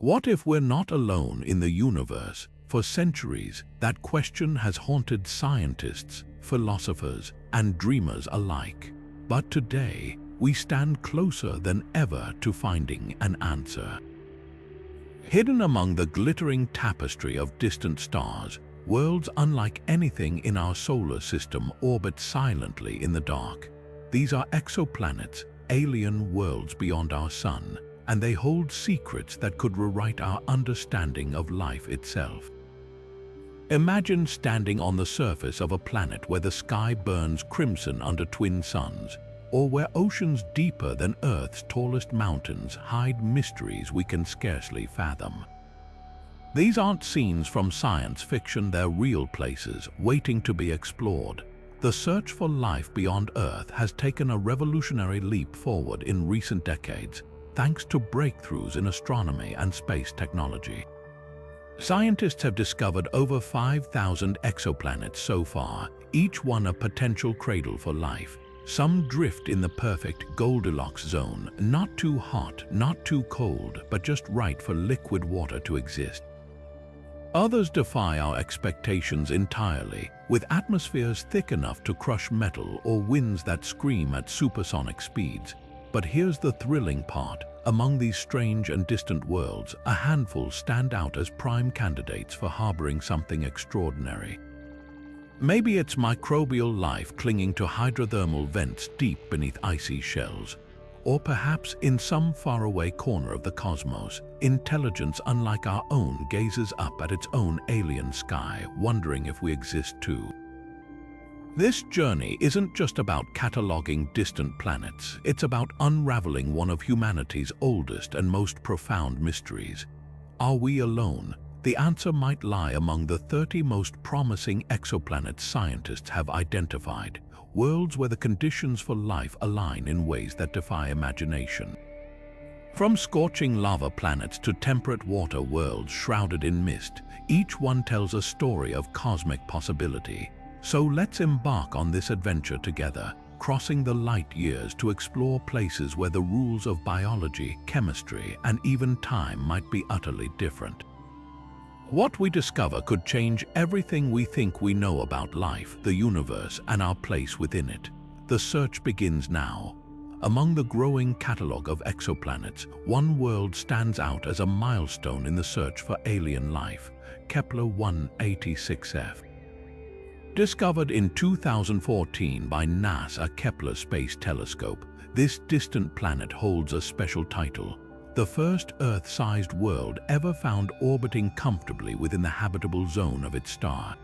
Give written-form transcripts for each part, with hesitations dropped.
What if we're not alone in the universe? For centuries, that question has haunted scientists, philosophers, and dreamers alike. But today, we stand closer than ever to finding an answer. Hidden among the glittering tapestry of distant stars, worlds unlike anything in our solar system orbit silently in the dark. These are exoplanets, alien worlds beyond our sun, and they hold secrets that could rewrite our understanding of life itself. Imagine standing on the surface of a planet where the sky burns crimson under twin suns, or where oceans deeper than Earth's tallest mountains hide mysteries we can scarcely fathom. These aren't scenes from science fiction, they're real places waiting to be explored. The search for life beyond Earth has taken a revolutionary leap forward in recent decades, thanks to breakthroughs in astronomy and space technology. Scientists have discovered over 5,000 exoplanets so far, each one a potential cradle for life. Some drift in the perfect Goldilocks zone, not too hot, not too cold, but just right for liquid water to exist. Others defy our expectations entirely, with atmospheres thick enough to crush metal or winds that scream at supersonic speeds. But here's the thrilling part. Among these strange and distant worlds, a handful stand out as prime candidates for harboring something extraordinary. Maybe it's microbial life clinging to hydrothermal vents deep beneath icy shells. Or perhaps in some faraway corner of the cosmos, intelligence unlike our own gazes up at its own alien sky, wondering if we exist too. This journey isn't just about cataloging distant planets, it's about unraveling one of humanity's oldest and most profound mysteries. Are we alone? The answer might lie among the 30 most promising exoplanets scientists have identified, worlds where the conditions for life align in ways that defy imagination. From scorching lava planets to temperate water worlds shrouded in mist, each one tells a story of cosmic possibility. So let's embark on this adventure together, crossing the light years to explore places where the rules of biology, chemistry, and even time might be utterly different. What we discover could change everything we think we know about life, the universe, and our place within it. The search begins now. Among the growing catalogue of exoplanets, one world stands out as a milestone in the search for alien life: Kepler 186f. Discovered in 2014 by NASA Kepler Space Telescope, this distant planet holds a special title: the first Earth-sized world ever found orbiting comfortably within the habitable zone of its star.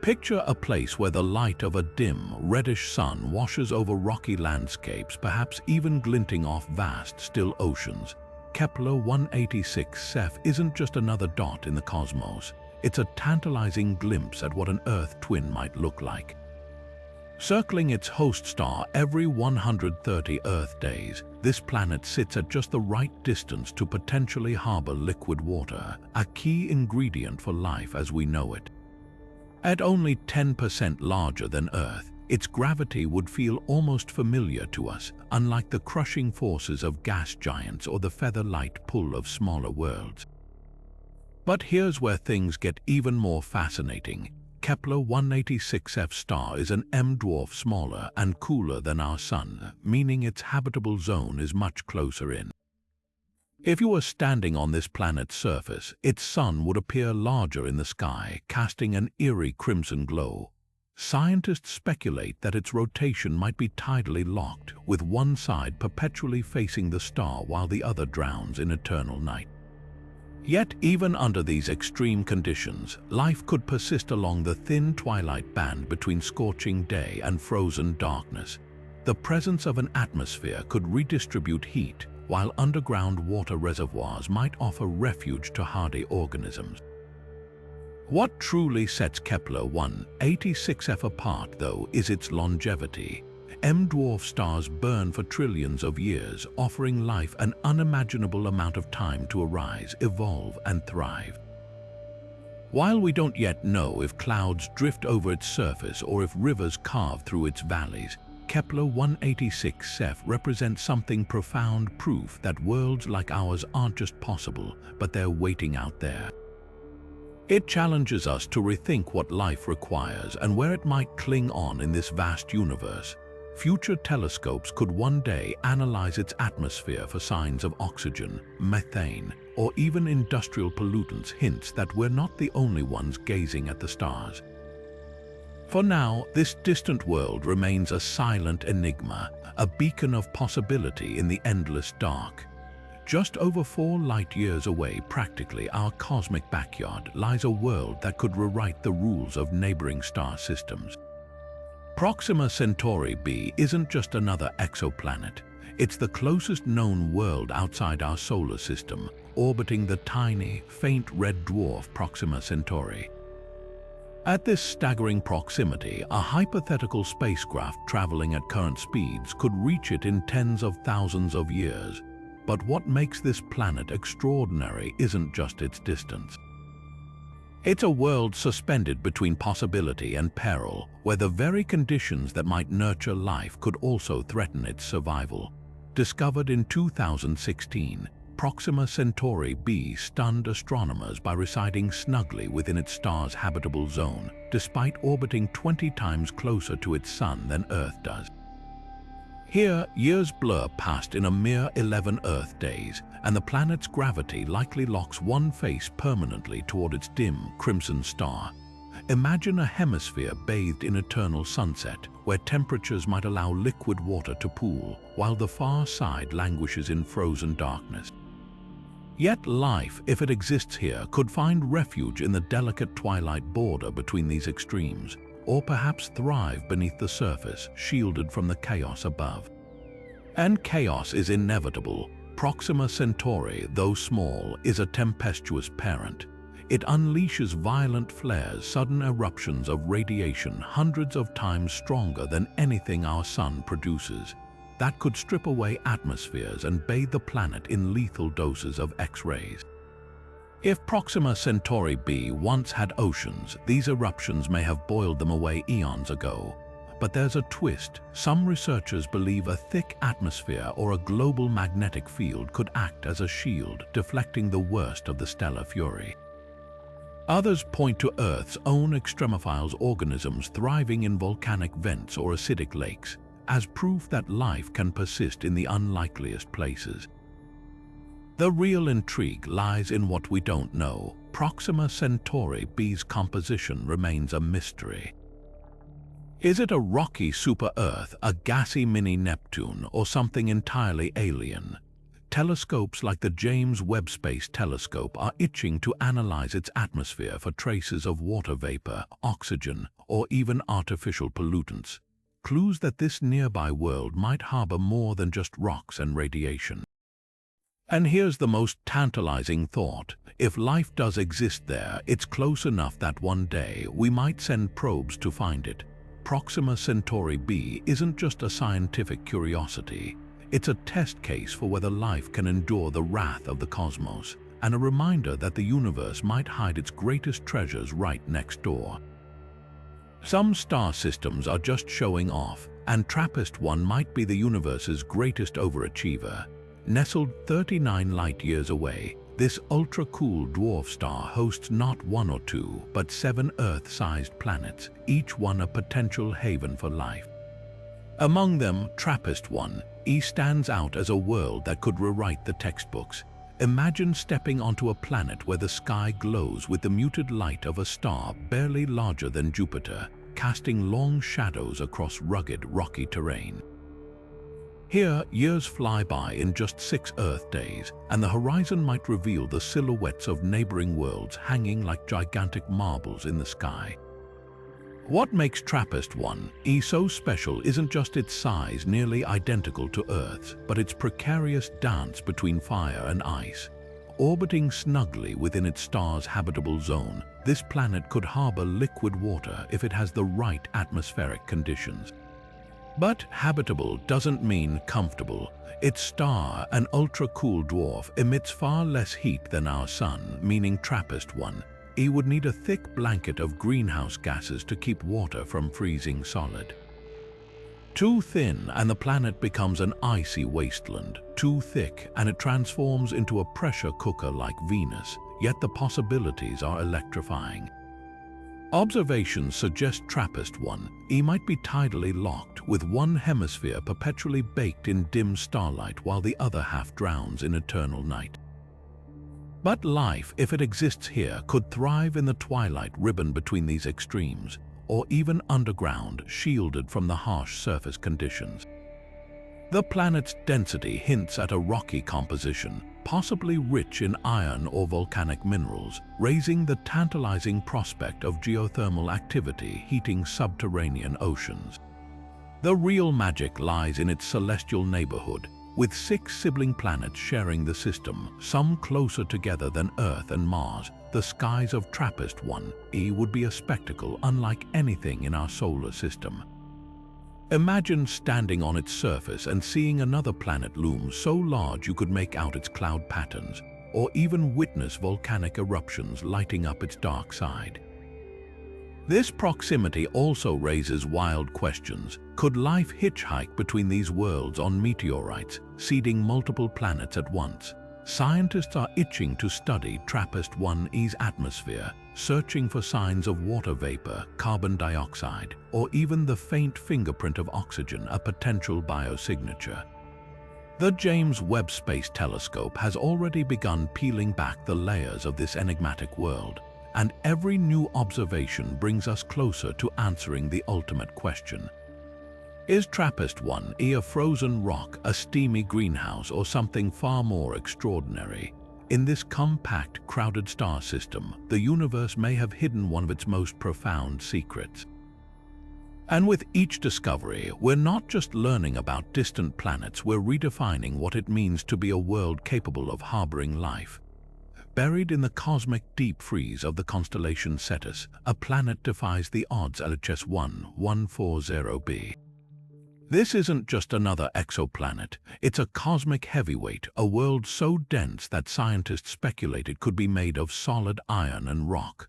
Picture a place where the light of a dim, reddish sun washes over rocky landscapes, perhaps even glinting off vast, still oceans. Kepler 186f isn't just another dot in the cosmos. It's a tantalizing glimpse at what an Earth twin might look like. Circling its host star every 130 Earth days, this planet sits at just the right distance to potentially harbor liquid water, a key ingredient for life as we know it. At only 10% larger than Earth, its gravity would feel almost familiar to us, unlike the crushing forces of gas giants or the feather-light pull of smaller worlds. But here's where things get even more fascinating. Kepler 186f star is an M-dwarf smaller and cooler than our Sun, meaning its habitable zone is much closer in. If you were standing on this planet's surface, its sun would appear larger in the sky, casting an eerie crimson glow. Scientists speculate that its rotation might be tidally locked, with one side perpetually facing the star while the other drowns in eternal night. Yet, even under these extreme conditions, life could persist along the thin twilight band between scorching day and frozen darkness. The presence of an atmosphere could redistribute heat, while underground water reservoirs might offer refuge to hardy organisms. What truly sets Kepler 186f apart, though, is its longevity. M-dwarf stars burn for trillions of years, offering life an unimaginable amount of time to arise, evolve, and thrive. While we don't yet know if clouds drift over its surface or if rivers carve through its valleys, Kepler 186 represents something profound, proof that worlds like ours aren't just possible, but they're waiting out there. It challenges us to rethink what life requires and where it might cling on in this vast universe. Future telescopes could one day analyze its atmosphere for signs of oxygen, methane, or even industrial pollutants, hints that we're not the only ones gazing at the stars. For now, this distant world remains a silent enigma, a beacon of possibility in the endless dark. Just over 4 light-years away, practically our cosmic backyard, lies a world that could rewrite the rules of neighboring star systems. Proxima Centauri b isn't just another exoplanet. It's the closest known world outside our solar system, orbiting the tiny, faint red dwarf Proxima Centauri. At this staggering proximity, a hypothetical spacecraft traveling at current speeds could reach it in tens of thousands of years. But what makes this planet extraordinary isn't just its distance. It's a world suspended between possibility and peril, where the very conditions that might nurture life could also threaten its survival. Discovered in 2016, Proxima Centauri b stunned astronomers by residing snugly within its star's habitable zone, despite orbiting 20 times closer to its sun than Earth does. Here, years blur past in a mere 11 Earth days, and the planet's gravity likely locks one face permanently toward its dim, crimson star. Imagine a hemisphere bathed in eternal sunset, where temperatures might allow liquid water to pool, while the far side languishes in frozen darkness. Yet life, if it exists here, could find refuge in the delicate twilight border between these extremes, or perhaps thrive beneath the surface, shielded from the chaos above. And chaos is inevitable. Proxima Centauri, though small, is a tempestuous parent. It unleashes violent flares, sudden eruptions of radiation hundreds of times stronger than anything our sun produces, that could strip away atmospheres and bathe the planet in lethal doses of X-rays. If Proxima Centauri b once had oceans, these eruptions may have boiled them away eons ago. But there's a twist. Some researchers believe a thick atmosphere or a global magnetic field could act as a shield, deflecting the worst of the stellar fury. Others point to Earth's own extremophiles organisms thriving in volcanic vents or acidic lakes, as proof that life can persist in the unlikeliest places. The real intrigue lies in what we don't know. Proxima Centauri b's composition remains a mystery. Is it a rocky super-Earth, a gassy mini-Neptune, or something entirely alien? Telescopes like the James Webb Space Telescope are itching to analyze its atmosphere for traces of water vapor, oxygen, or even artificial pollutants. Clues that this nearby world might harbor more than just rocks and radiation. And here's the most tantalizing thought. If life does exist there, it's close enough that one day we might send probes to find it. Proxima Centauri b isn't just a scientific curiosity. It's a test case for whether life can endure the wrath of the cosmos, and a reminder that the universe might hide its greatest treasures right next door. Some star systems are just showing off, and TRAPPIST-1 might be the universe's greatest overachiever. Nestled 39 light-years away, this ultra-cool dwarf star hosts not 1 or 2, but 7 Earth-sized planets, each one a potential haven for life. Among them, TRAPPIST-1 stands out as a world that could rewrite the textbooks. Imagine stepping onto a planet where the sky glows with the muted light of a star barely larger than Jupiter, casting long shadows across rugged, rocky terrain. Here, years fly by in just 6 Earth days, and the horizon might reveal the silhouettes of neighboring worlds hanging like gigantic marbles in the sky. What makes TRAPPIST-1 so special isn't just its size, nearly identical to Earth's, but its precarious dance between fire and ice. Orbiting snugly within its star's habitable zone, this planet could harbor liquid water if it has the right atmospheric conditions. But habitable doesn't mean comfortable. Its star, an ultra-cool dwarf, emits far less heat than our sun, meaning TRAPPIST-1 would need a thick blanket of greenhouse gases to keep water from freezing solid. Too thin and the planet becomes an icy wasteland. Too thick and it transforms into a pressure cooker like Venus, yet the possibilities are electrifying. Observations suggest TRAPPIST-1e might be tidally locked, with one hemisphere perpetually baked in dim starlight while the other half drowns in eternal night. But life, if it exists here, could thrive in the twilight ribbon between these extremes, or even underground, shielded from the harsh surface conditions. The planet's density hints at a rocky composition, possibly rich in iron or volcanic minerals, raising the tantalizing prospect of geothermal activity heating subterranean oceans. The real magic lies in its celestial neighborhood, with 6 sibling planets sharing the system, some closer together than Earth and Mars. The skies of TRAPPIST-1e would be a spectacle unlike anything in our solar system. Imagine standing on its surface and seeing another planet loom so large you could make out its cloud patterns, or even witness volcanic eruptions lighting up its dark side. This proximity also raises wild questions. Could life hitchhike between these worlds on meteorites, seeding multiple planets at once? Scientists are itching to study TRAPPIST-1e's atmosphere, searching for signs of water vapor, carbon dioxide, or even the faint fingerprint of oxygen, a potential biosignature. The James Webb Space Telescope has already begun peeling back the layers of this enigmatic world, and every new observation brings us closer to answering the ultimate question. Is TRAPPIST-1e a frozen rock, a steamy greenhouse, or something far more extraordinary? In this compact, crowded star system, the universe may have hidden one of its most profound secrets. And with each discovery, we're not just learning about distant planets, we're redefining what it means to be a world capable of harboring life. Buried in the cosmic deep freeze of the constellation Cetus, a planet defies the odds. LHS 1140b. This isn't just another exoplanet, it's a cosmic heavyweight, a world so dense that scientists speculated could be made of solid iron and rock.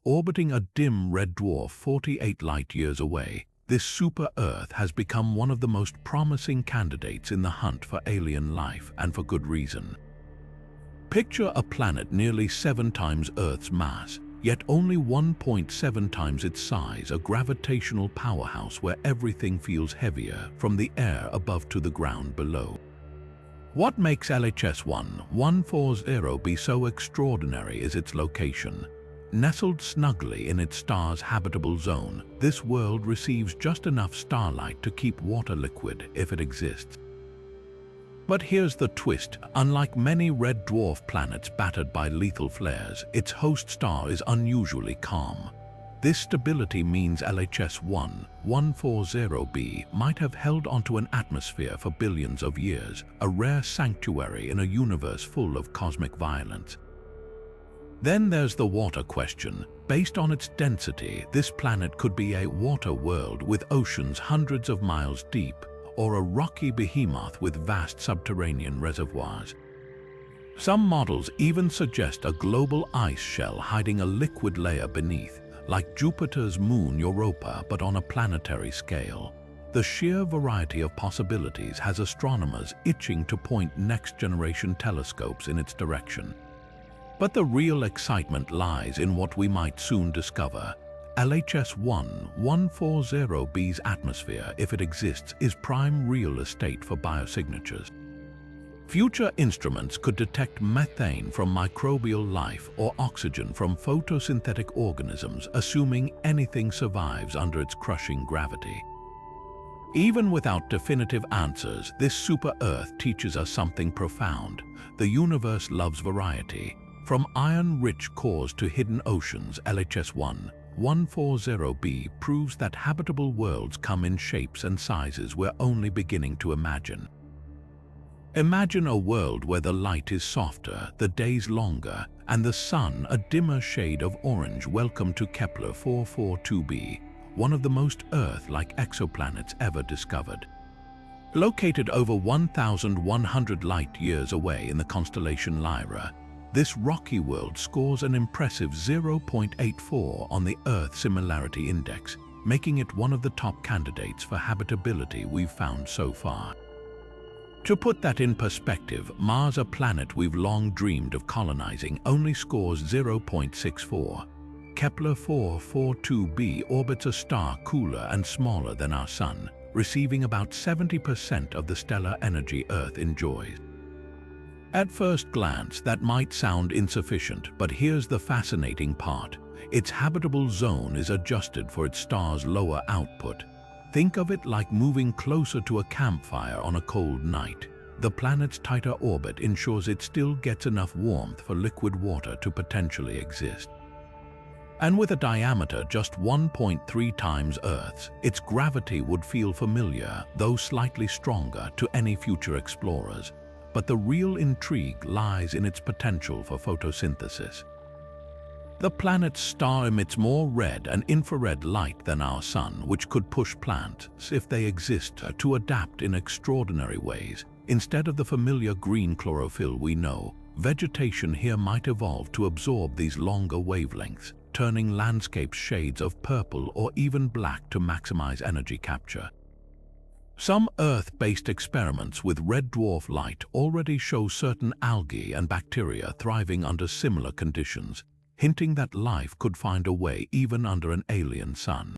Orbiting a dim red dwarf 48 light-years away, this super-Earth has become one of the most promising candidates in the hunt for alien life, and for good reason. Picture a planet nearly 7 times Earth's mass, yet only 1.7 times its size, a gravitational powerhouse where everything feels heavier, from the air above to the ground below. What makes LHS 1140b so extraordinary is its location. Nestled snugly in its star's habitable zone, this world receives just enough starlight to keep water liquid if it exists. But here's the twist. Unlike many red dwarf planets battered by lethal flares, its host star is unusually calm. This stability means LHS 1140b might have held onto an atmosphere for billions of years, a rare sanctuary in a universe full of cosmic violence. Then there's the water question. Based on its density, this planet could be a water world with oceans hundreds of miles deep, or a rocky behemoth with vast subterranean reservoirs. Some models even suggest a global ice shell hiding a liquid layer beneath, like Jupiter's moon Europa but on a planetary scale. The sheer variety of possibilities has astronomers itching to point next-generation telescopes in its direction. But the real excitement lies in what we might soon discover. LHS 1140b's atmosphere, if it exists, is prime real estate for biosignatures. Future instruments could detect methane from microbial life or oxygen from photosynthetic organisms, assuming anything survives under its crushing gravity. Even without definitive answers, this super-Earth teaches us something profound. The universe loves variety. From iron-rich cores to hidden oceans, LHS 1140b proves that habitable worlds come in shapes and sizes we're only beginning to imagine. Imagine a world where the light is softer, the days longer, and the sun a dimmer shade of orange. Welcome to Kepler 442b, one of the most Earth-like exoplanets ever discovered. Located over 1,100 light-years away in the constellation Lyra, this rocky world scores an impressive 0.84 on the Earth Similarity Index, making it one of the top candidates for habitability we've found so far. To put that in perspective, Mars, a planet we've long dreamed of colonizing, only scores 0.64. Kepler 442b orbits a star cooler and smaller than our Sun, receiving about 70% of the stellar energy Earth enjoys. At first glance, that might sound insufficient, but here's the fascinating part. Its habitable zone is adjusted for its star's lower output. Think of it like moving closer to a campfire on a cold night. The planet's tighter orbit ensures it still gets enough warmth for liquid water to potentially exist. And with a diameter just 1.3 times Earth's, its gravity would feel familiar, though slightly stronger, to any future explorers. But the real intrigue lies in its potential for photosynthesis. The planet's star emits more red and infrared light than our Sun, which could push plants, if they exist, to adapt in extraordinary ways. Instead of the familiar green chlorophyll we know, vegetation here might evolve to absorb these longer wavelengths, turning landscapes shades of purple or even black to maximize energy capture. Some Earth-based experiments with red dwarf light already show certain algae and bacteria thriving under similar conditions, hinting that life could find a way even under an alien sun.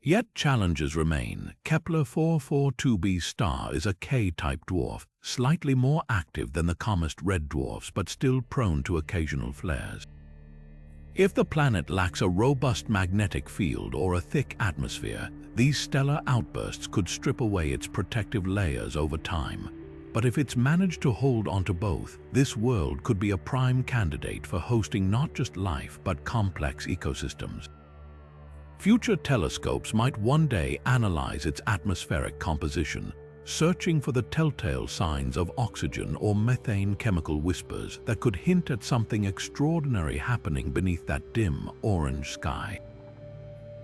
Yet challenges remain. Kepler 442b's star is a K-type dwarf, slightly more active than the commonest red dwarfs but still prone to occasional flares. If the planet lacks a robust magnetic field or a thick atmosphere, these stellar outbursts could strip away its protective layers over time. But if it's managed to hold onto both, this world could be a prime candidate for hosting not just life but complex ecosystems. Future telescopes might one day analyze its atmospheric composition, searching for the telltale signs of oxygen or methane chemical whispers that could hint at something extraordinary happening beneath that dim orange sky.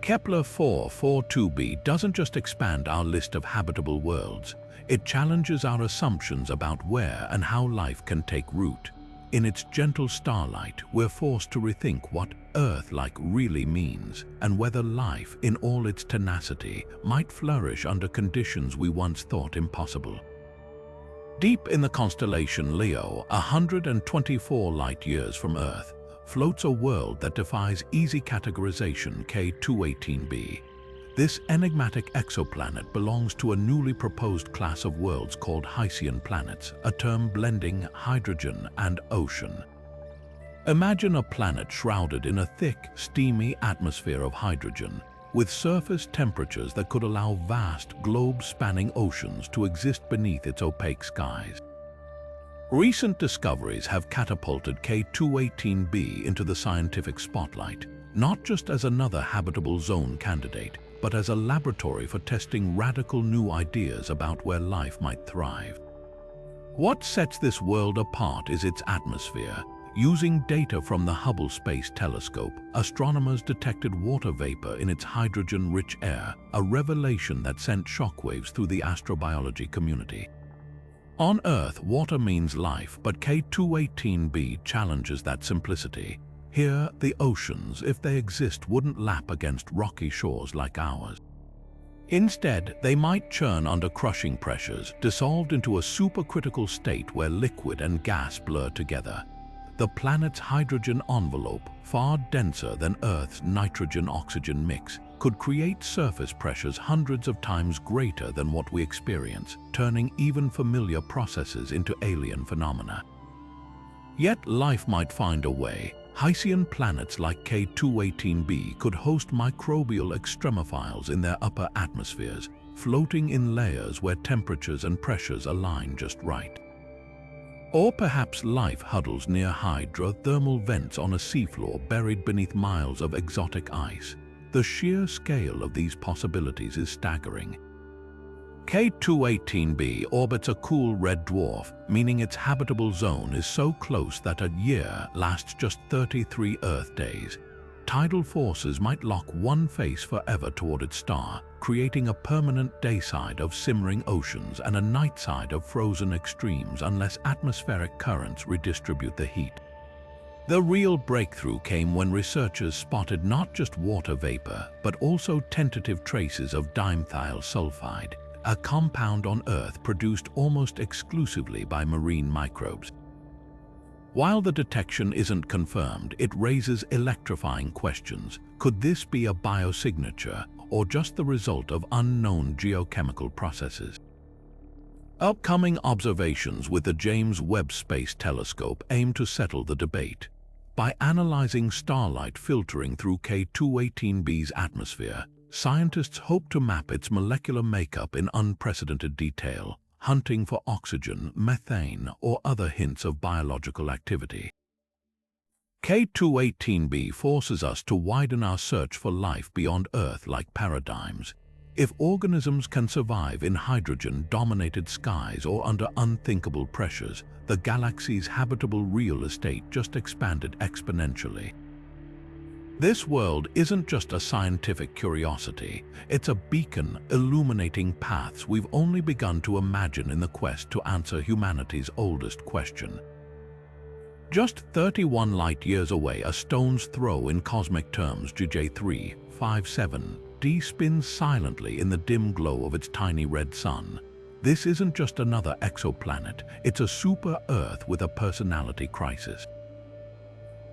Kepler 442b doesn't just expand our list of habitable worlds, it challenges our assumptions about where and how life can take root. In its gentle starlight, we're forced to rethink what Earth-like really means and whether life, in all its tenacity, might flourish under conditions we once thought impossible. Deep in the constellation Leo, 124 light-years from Earth, floats a world that defies easy categorization, K218b. This enigmatic exoplanet belongs to a newly proposed class of worlds called Hycean planets, a term blending hydrogen and ocean. Imagine a planet shrouded in a thick, steamy atmosphere of hydrogen, with surface temperatures that could allow vast, globe-spanning oceans to exist beneath its opaque skies. Recent discoveries have catapulted K218b into the scientific spotlight, not just as another habitable zone candidate, but as a laboratory for testing radical new ideas about where life might thrive. What sets this world apart is its atmosphere. Using data from the Hubble Space Telescope, astronomers detected water vapor in its hydrogen-rich air, a revelation that sent shockwaves through the astrobiology community. On Earth, water means life, but K218b challenges that simplicity. Here, the oceans, if they exist, wouldn't lap against rocky shores like ours. Instead, they might churn under crushing pressures, dissolved into a supercritical state where liquid and gas blur together. The planet's hydrogen envelope, far denser than Earth's nitrogen-oxygen mix, could create surface pressures hundreds of times greater than what we experience, turning even familiar processes into alien phenomena. Yet life might find a way. Hycean planets like K218b could host microbial extremophiles in their upper atmospheres, floating in layers where temperatures and pressures align just right. Or perhaps life huddles near hydrothermal vents on a seafloor buried beneath miles of exotic ice. The sheer scale of these possibilities is staggering. K218b orbits a cool red dwarf, meaning its habitable zone is so close that a year lasts just 33 Earth days. Tidal forces might lock one face forever toward its star, creating a permanent dayside of simmering oceans and a nightside of frozen extremes unless atmospheric currents redistribute the heat. The real breakthrough came when researchers spotted not just water vapor, but also tentative traces of dimethyl sulfide, a compound on Earth produced almost exclusively by marine microbes. While the detection isn't confirmed, it raises electrifying questions. Could this be a biosignature or just the result of unknown geochemical processes? Upcoming observations with the James Webb Space Telescope aim to settle the debate. By analyzing starlight filtering through K218b's atmosphere, scientists hope to map its molecular makeup in unprecedented detail, hunting for oxygen, methane, or other hints of biological activity. K218b forces us to widen our search for life beyond Earth-like paradigms. If organisms can survive in hydrogen-dominated skies or under unthinkable pressures, the galaxy's habitable real estate just expanded exponentially. This world isn't just a scientific curiosity, it's a beacon illuminating paths we've only begun to imagine in the quest to answer humanity's oldest question. Just 31 light-years away, a stone's throw in cosmic terms, GJ357 D spins silently in the dim glow of its tiny red sun. This isn't just another exoplanet, it's a super-Earth with a personality crisis.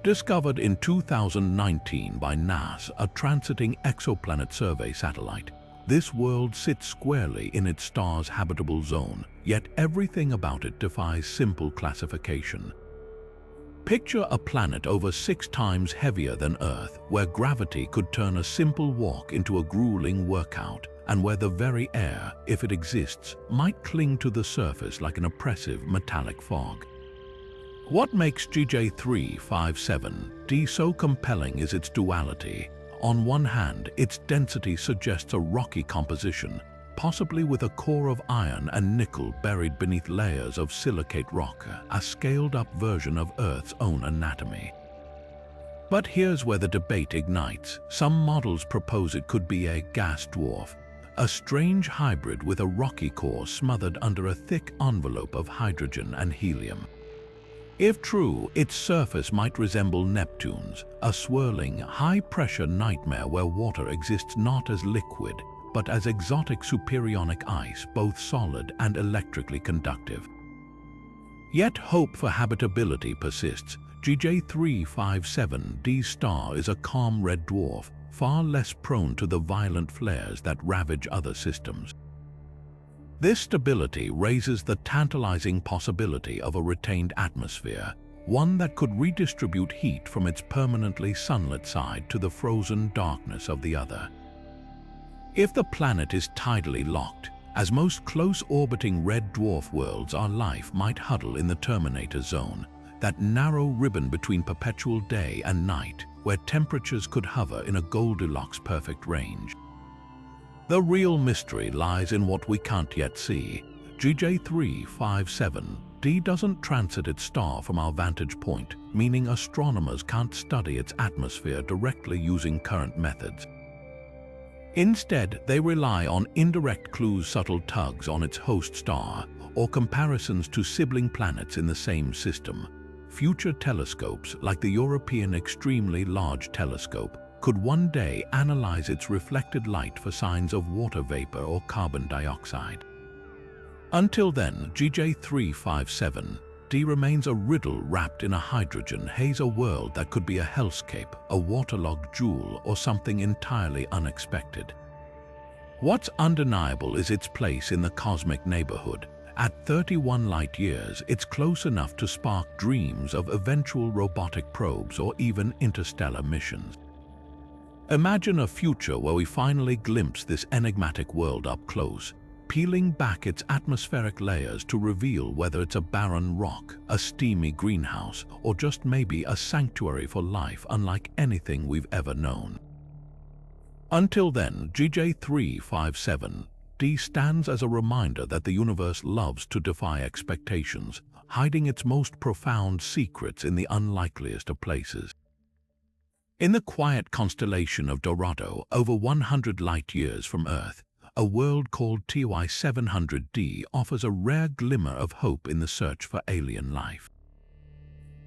Discovered in 2019 by NASA, a transiting exoplanet survey satellite, this world sits squarely in its star's habitable zone, yet everything about it defies simple classification. Picture a planet over 6 times heavier than Earth, where gravity could turn a simple walk into a grueling workout, and where the very air, if it exists, might cling to the surface like an oppressive metallic fog. What makes GJ357d so compelling is its duality. On one hand, its density suggests a rocky composition, possibly with a core of iron and nickel buried beneath layers of silicate rock, a scaled-up version of Earth's own anatomy. But here's where the debate ignites. Some models propose it could be a gas dwarf, a strange hybrid with a rocky core smothered under a thick envelope of hydrogen and helium. If true, its surface might resemble Neptune's, a swirling, high-pressure nightmare where water exists not as liquid, but as exotic superionic ice, both solid and electrically conductive. Yet hope for habitability persists. GJ357d's star is a calm red dwarf, far less prone to the violent flares that ravage other systems. This stability raises the tantalizing possibility of a retained atmosphere, one that could redistribute heat from its permanently sunlit side to the frozen darkness of the other. If the planet is tidally locked, as most close-orbiting red dwarf worlds are, life might huddle in the Terminator zone, that narrow ribbon between perpetual day and night, where temperatures could hover in a Goldilocks-perfect range. The real mystery lies in what we can't yet see. GJ357d doesn't transit its star from our vantage point, meaning astronomers can't study its atmosphere directly using current methods. Instead, they rely on indirect clues, subtle tugs on its host star, or comparisons to sibling planets in the same system. Future telescopes, like the European Extremely Large Telescope, could one day analyze its reflected light for signs of water vapor or carbon dioxide. Until then, GJ357d remains a riddle wrapped in a hydrogen haze, a world that could be a hellscape, a waterlogged jewel, or something entirely unexpected. What's undeniable is its place in the cosmic neighborhood. At 31 light-years, it's close enough to spark dreams of eventual robotic probes or even interstellar missions. Imagine a future where we finally glimpse this enigmatic world up close, peeling back its atmospheric layers to reveal whether it's a barren rock, a steamy greenhouse, or just maybe a sanctuary for life unlike anything we've ever known. Until then, GJ357d stands as a reminder that the universe loves to defy expectations, hiding its most profound secrets in the unlikeliest of places. In the quiet constellation of Dorado, over 100 light-years from Earth, a world called TY700d offers a rare glimmer of hope in the search for alien life.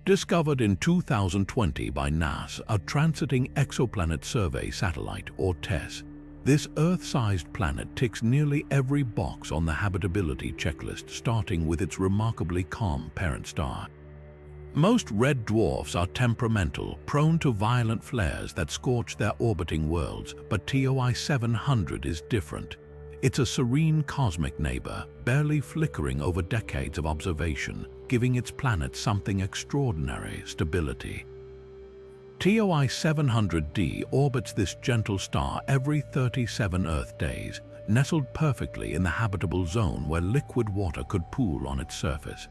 Discovered in 2020 by NASA, a transiting exoplanet survey satellite, or TESS, this Earth-sized planet ticks nearly every box on the habitability checklist, starting with its remarkably calm parent star. Most red dwarfs are temperamental, prone to violent flares that scorch their orbiting worlds, but TOI 700 is different. It's a serene cosmic neighbor, barely flickering over decades of observation, giving its planet something extraordinary: stability. TOI 700d orbits this gentle star every 37 Earth days, nestled perfectly in the habitable zone where liquid water could pool on its surface.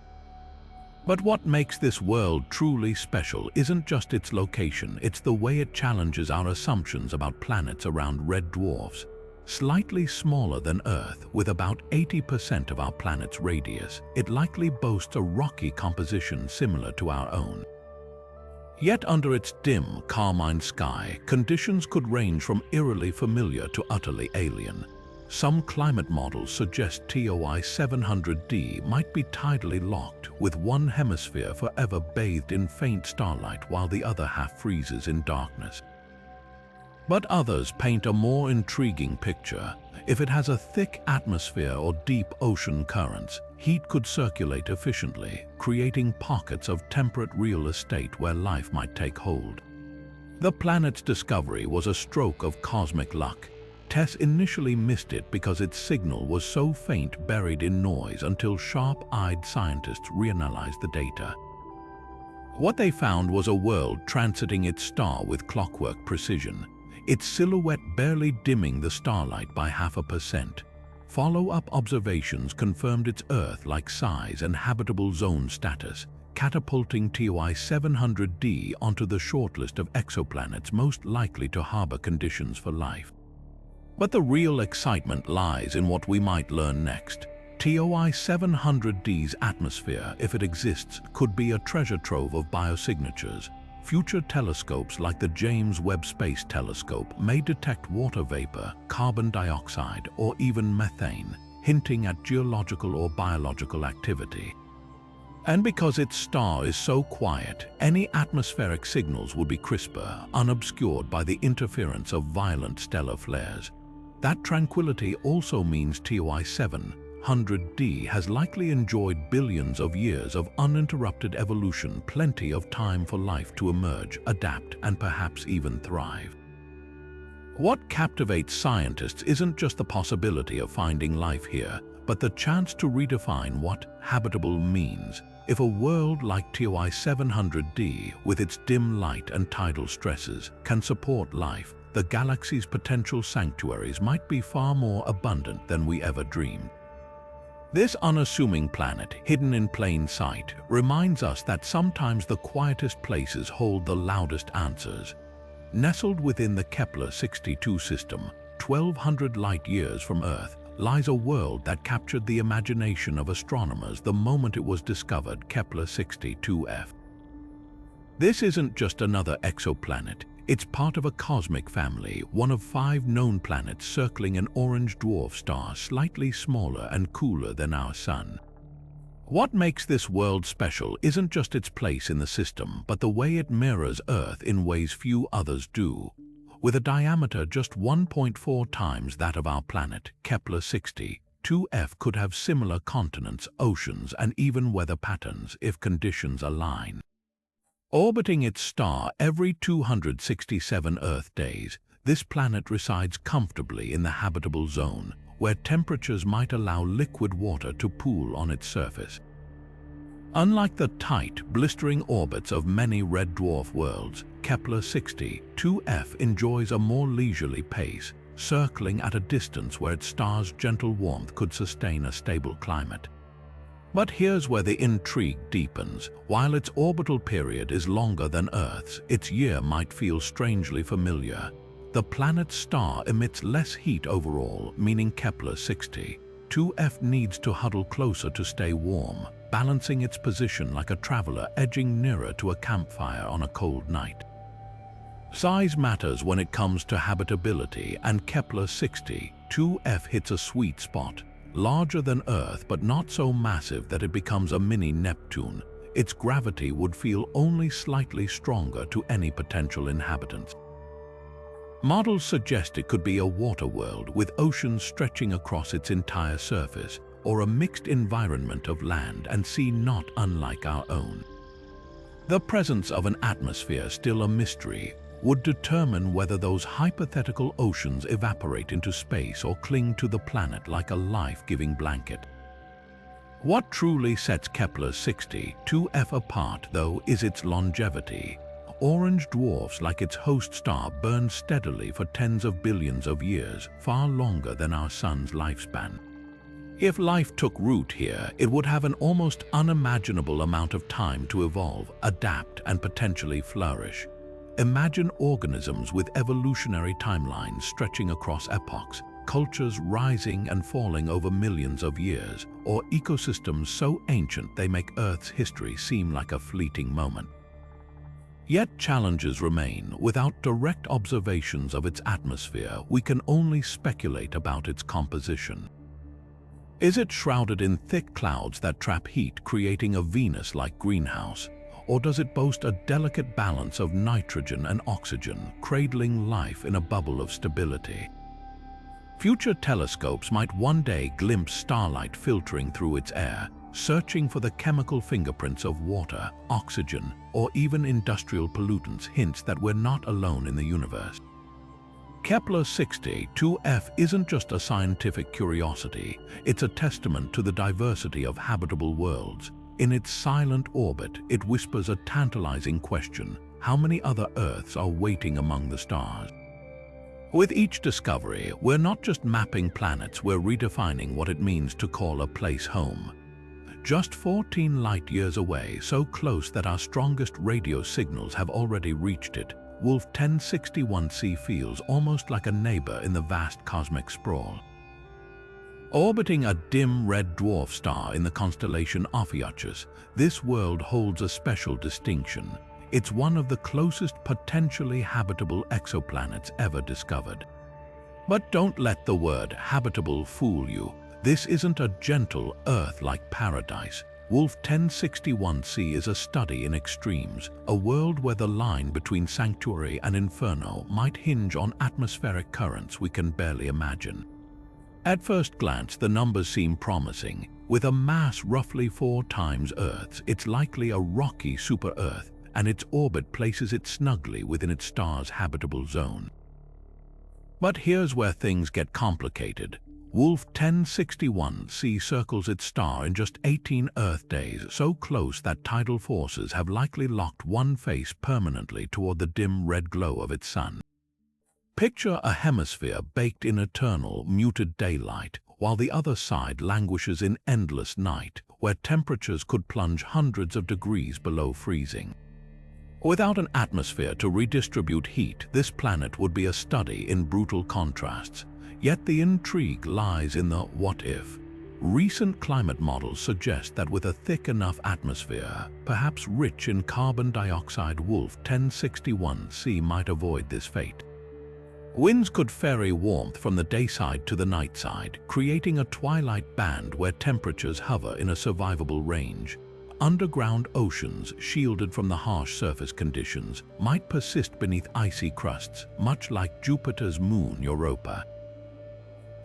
But what makes this world truly special isn't just its location, it's the way it challenges our assumptions about planets around red dwarfs. Slightly smaller than Earth, with about 80% of our planet's radius, it likely boasts a rocky composition similar to our own. Yet under its dim, carmine sky, conditions could range from eerily familiar to utterly alien. Some climate models suggest TOI 700d might be tidally locked, with one hemisphere forever bathed in faint starlight while the other half freezes in darkness. But others paint a more intriguing picture. If it has a thick atmosphere or deep ocean currents, heat could circulate efficiently, creating pockets of temperate real estate where life might take hold. The planet's discovery was a stroke of cosmic luck. TESS initially missed it because its signal was so faint, buried in noise, until sharp-eyed scientists reanalyzed the data. What they found was a world transiting its star with clockwork precision, its silhouette barely dimming the starlight by 0.5%. Follow-up observations confirmed its Earth-like size and habitable zone status, catapulting TOI 700d onto the shortlist of exoplanets most likely to harbor conditions for life. But the real excitement lies in what we might learn next. TOI 700d's atmosphere, if it exists, could be a treasure trove of biosignatures. Future telescopes like the James Webb Space Telescope may detect water vapor, carbon dioxide, or even methane, hinting at geological or biological activity. And because its star is so quiet, any atmospheric signals would be crisper, unobscured by the interference of violent stellar flares. That tranquility also means TOI 700d has likely enjoyed billions of years of uninterrupted evolution, plenty of time for life to emerge, adapt, and perhaps even thrive. What captivates scientists isn't just the possibility of finding life here, but the chance to redefine what habitable means. If a world like TOI 700d, with its dim light and tidal stresses, can support life, the galaxy's potential sanctuaries might be far more abundant than we ever dreamed. This unassuming planet, hidden in plain sight, reminds us that sometimes the quietest places hold the loudest answers. Nestled within the Kepler 62 system, 1,200 light-years from Earth, lies a world that captured the imagination of astronomers the moment it was discovered: Kepler 62f. This isn't just another exoplanet. It's part of a cosmic family, one of 5 known planets circling an orange dwarf star slightly smaller and cooler than our Sun. What makes this world special isn't just its place in the system, but the way it mirrors Earth in ways few others do. With a diameter just 1.4 times that of our planet, Kepler 62f could have similar continents, oceans, and even weather patterns if conditions align. Orbiting its star every 267 Earth days, this planet resides comfortably in the habitable zone, where temperatures might allow liquid water to pool on its surface. Unlike the tight, blistering orbits of many red dwarf worlds, Kepler 62f enjoys a more leisurely pace, circling at a distance where its star's gentle warmth could sustain a stable climate. But here's where the intrigue deepens. While its orbital period is longer than Earth's, its year might feel strangely familiar. The planet's star emits less heat overall, meaning Kepler 62f needs to huddle closer to stay warm, balancing its position like a traveler edging nearer to a campfire on a cold night. Size matters when it comes to habitability, and Kepler 62f hits a sweet spot. Larger than Earth, but not so massive that it becomes a mini Neptune. its gravity would feel only slightly stronger to any potential inhabitants. Models suggest it could be a water world with oceans stretching across its entire surface, or a mixed environment of land and sea not unlike our own. The presence of an atmosphere, still a mystery, would determine whether those hypothetical oceans evaporate into space or cling to the planet like a life-giving blanket. What truly sets Kepler 62f apart, though, is its longevity. Orange dwarfs like its host star burn steadily for tens of billions of years, far longer than our sun's lifespan. If life took root here, it would have an almost unimaginable amount of time to evolve, adapt, and potentially flourish. Imagine organisms with evolutionary timelines stretching across epochs, cultures rising and falling over millions of years, or ecosystems so ancient they make Earth's history seem like a fleeting moment. Yet challenges remain. Without direct observations of its atmosphere, we can only speculate about its composition. Is it shrouded in thick clouds that trap heat, creating a Venus-like greenhouse? Or does it boast a delicate balance of nitrogen and oxygen, cradling life in a bubble of stability? Future telescopes might one day glimpse starlight filtering through its air, searching for the chemical fingerprints of water, oxygen, or even industrial pollutants, hints that we're not alone in the universe. Kepler 62f isn't just a scientific curiosity, it's a testament to the diversity of habitable worlds. In its silent orbit, it whispers a tantalizing question: how many other Earths are waiting among the stars? With each discovery, we're not just mapping planets, we're redefining what it means to call a place home. Just 14 light-years away, so close that our strongest radio signals have already reached it, Wolf 1061c feels almost like a neighbor in the vast cosmic sprawl. Orbiting a dim red dwarf star in the constellation Ophiuchus, this world holds a special distinction. It's one of the closest potentially habitable exoplanets ever discovered. But don't let the word habitable fool you. This isn't a gentle Earth-like paradise. Wolf 1061c is a study in extremes, a world where the line between sanctuary and inferno might hinge on atmospheric currents we can barely imagine. At first glance, the numbers seem promising. With a mass roughly 4 times Earth's, it's likely a rocky super-Earth, and its orbit places it snugly within its star's habitable zone. But here's where things get complicated. Wolf 1061c circles its star in just 18 Earth days, so close that tidal forces have likely locked one face permanently toward the dim red glow of its sun. Picture a hemisphere baked in eternal, muted daylight, while the other side languishes in endless night, where temperatures could plunge hundreds of degrees below freezing. Without an atmosphere to redistribute heat, this planet would be a study in brutal contrasts. Yet the intrigue lies in the what if. Recent climate models suggest that with a thick enough atmosphere, perhaps rich in carbon dioxide, Wolf 1061c might avoid this fate. Winds could ferry warmth from the dayside to the nightside, creating a twilight band where temperatures hover in a survivable range. Underground oceans, shielded from the harsh surface conditions, might persist beneath icy crusts, much like Jupiter's moon Europa.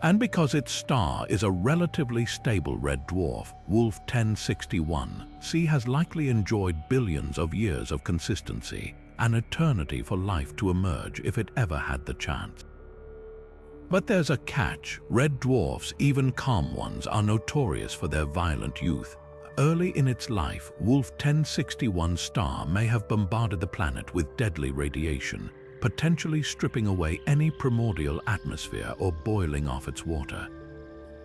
And because its star is a relatively stable red dwarf, Wolf 1061c has likely enjoyed billions of years of consistency, an eternity for life to emerge if it ever had the chance. But there's a catch. Red dwarfs, even calm ones, are notorious for their violent youth. Early in its life, Wolf 1061 star may have bombarded the planet with deadly radiation, potentially stripping away any primordial atmosphere or boiling off its water.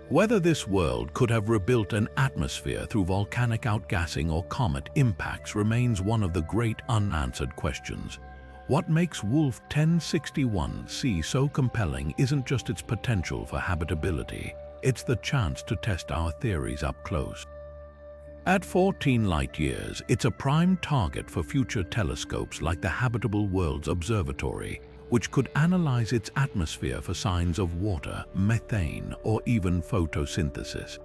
Whether this world could have rebuilt an atmosphere through volcanic outgassing or comet impacts remains one of the great unanswered questions. What makes Wolf 1061c so compelling isn't just its potential for habitability, it's the chance to test our theories up close. At 14 light-years, it's a prime target for future telescopes like the Habitable Worlds Observatory, which could analyze its atmosphere for signs of water, methane, or even photosynthesis.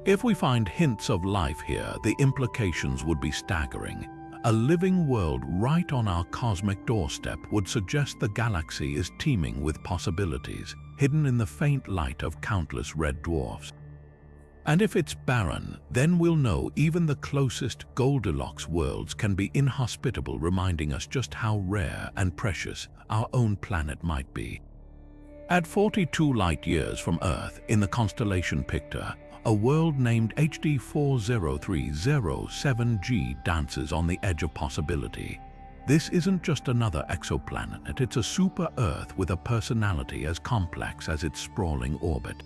If we find hints of life here, the implications would be staggering. A living world right on our cosmic doorstep would suggest the galaxy is teeming with possibilities, hidden in the faint light of countless red dwarfs. And if it's barren, then we'll know even the closest Goldilocks worlds can be inhospitable, reminding us just how rare and precious our own planet might be. At 42 light-years from Earth in the constellation Pictor, a world named HD 40307G dances on the edge of possibility. This isn't just another exoplanet, it's a super-Earth with a personality as complex as its sprawling orbit.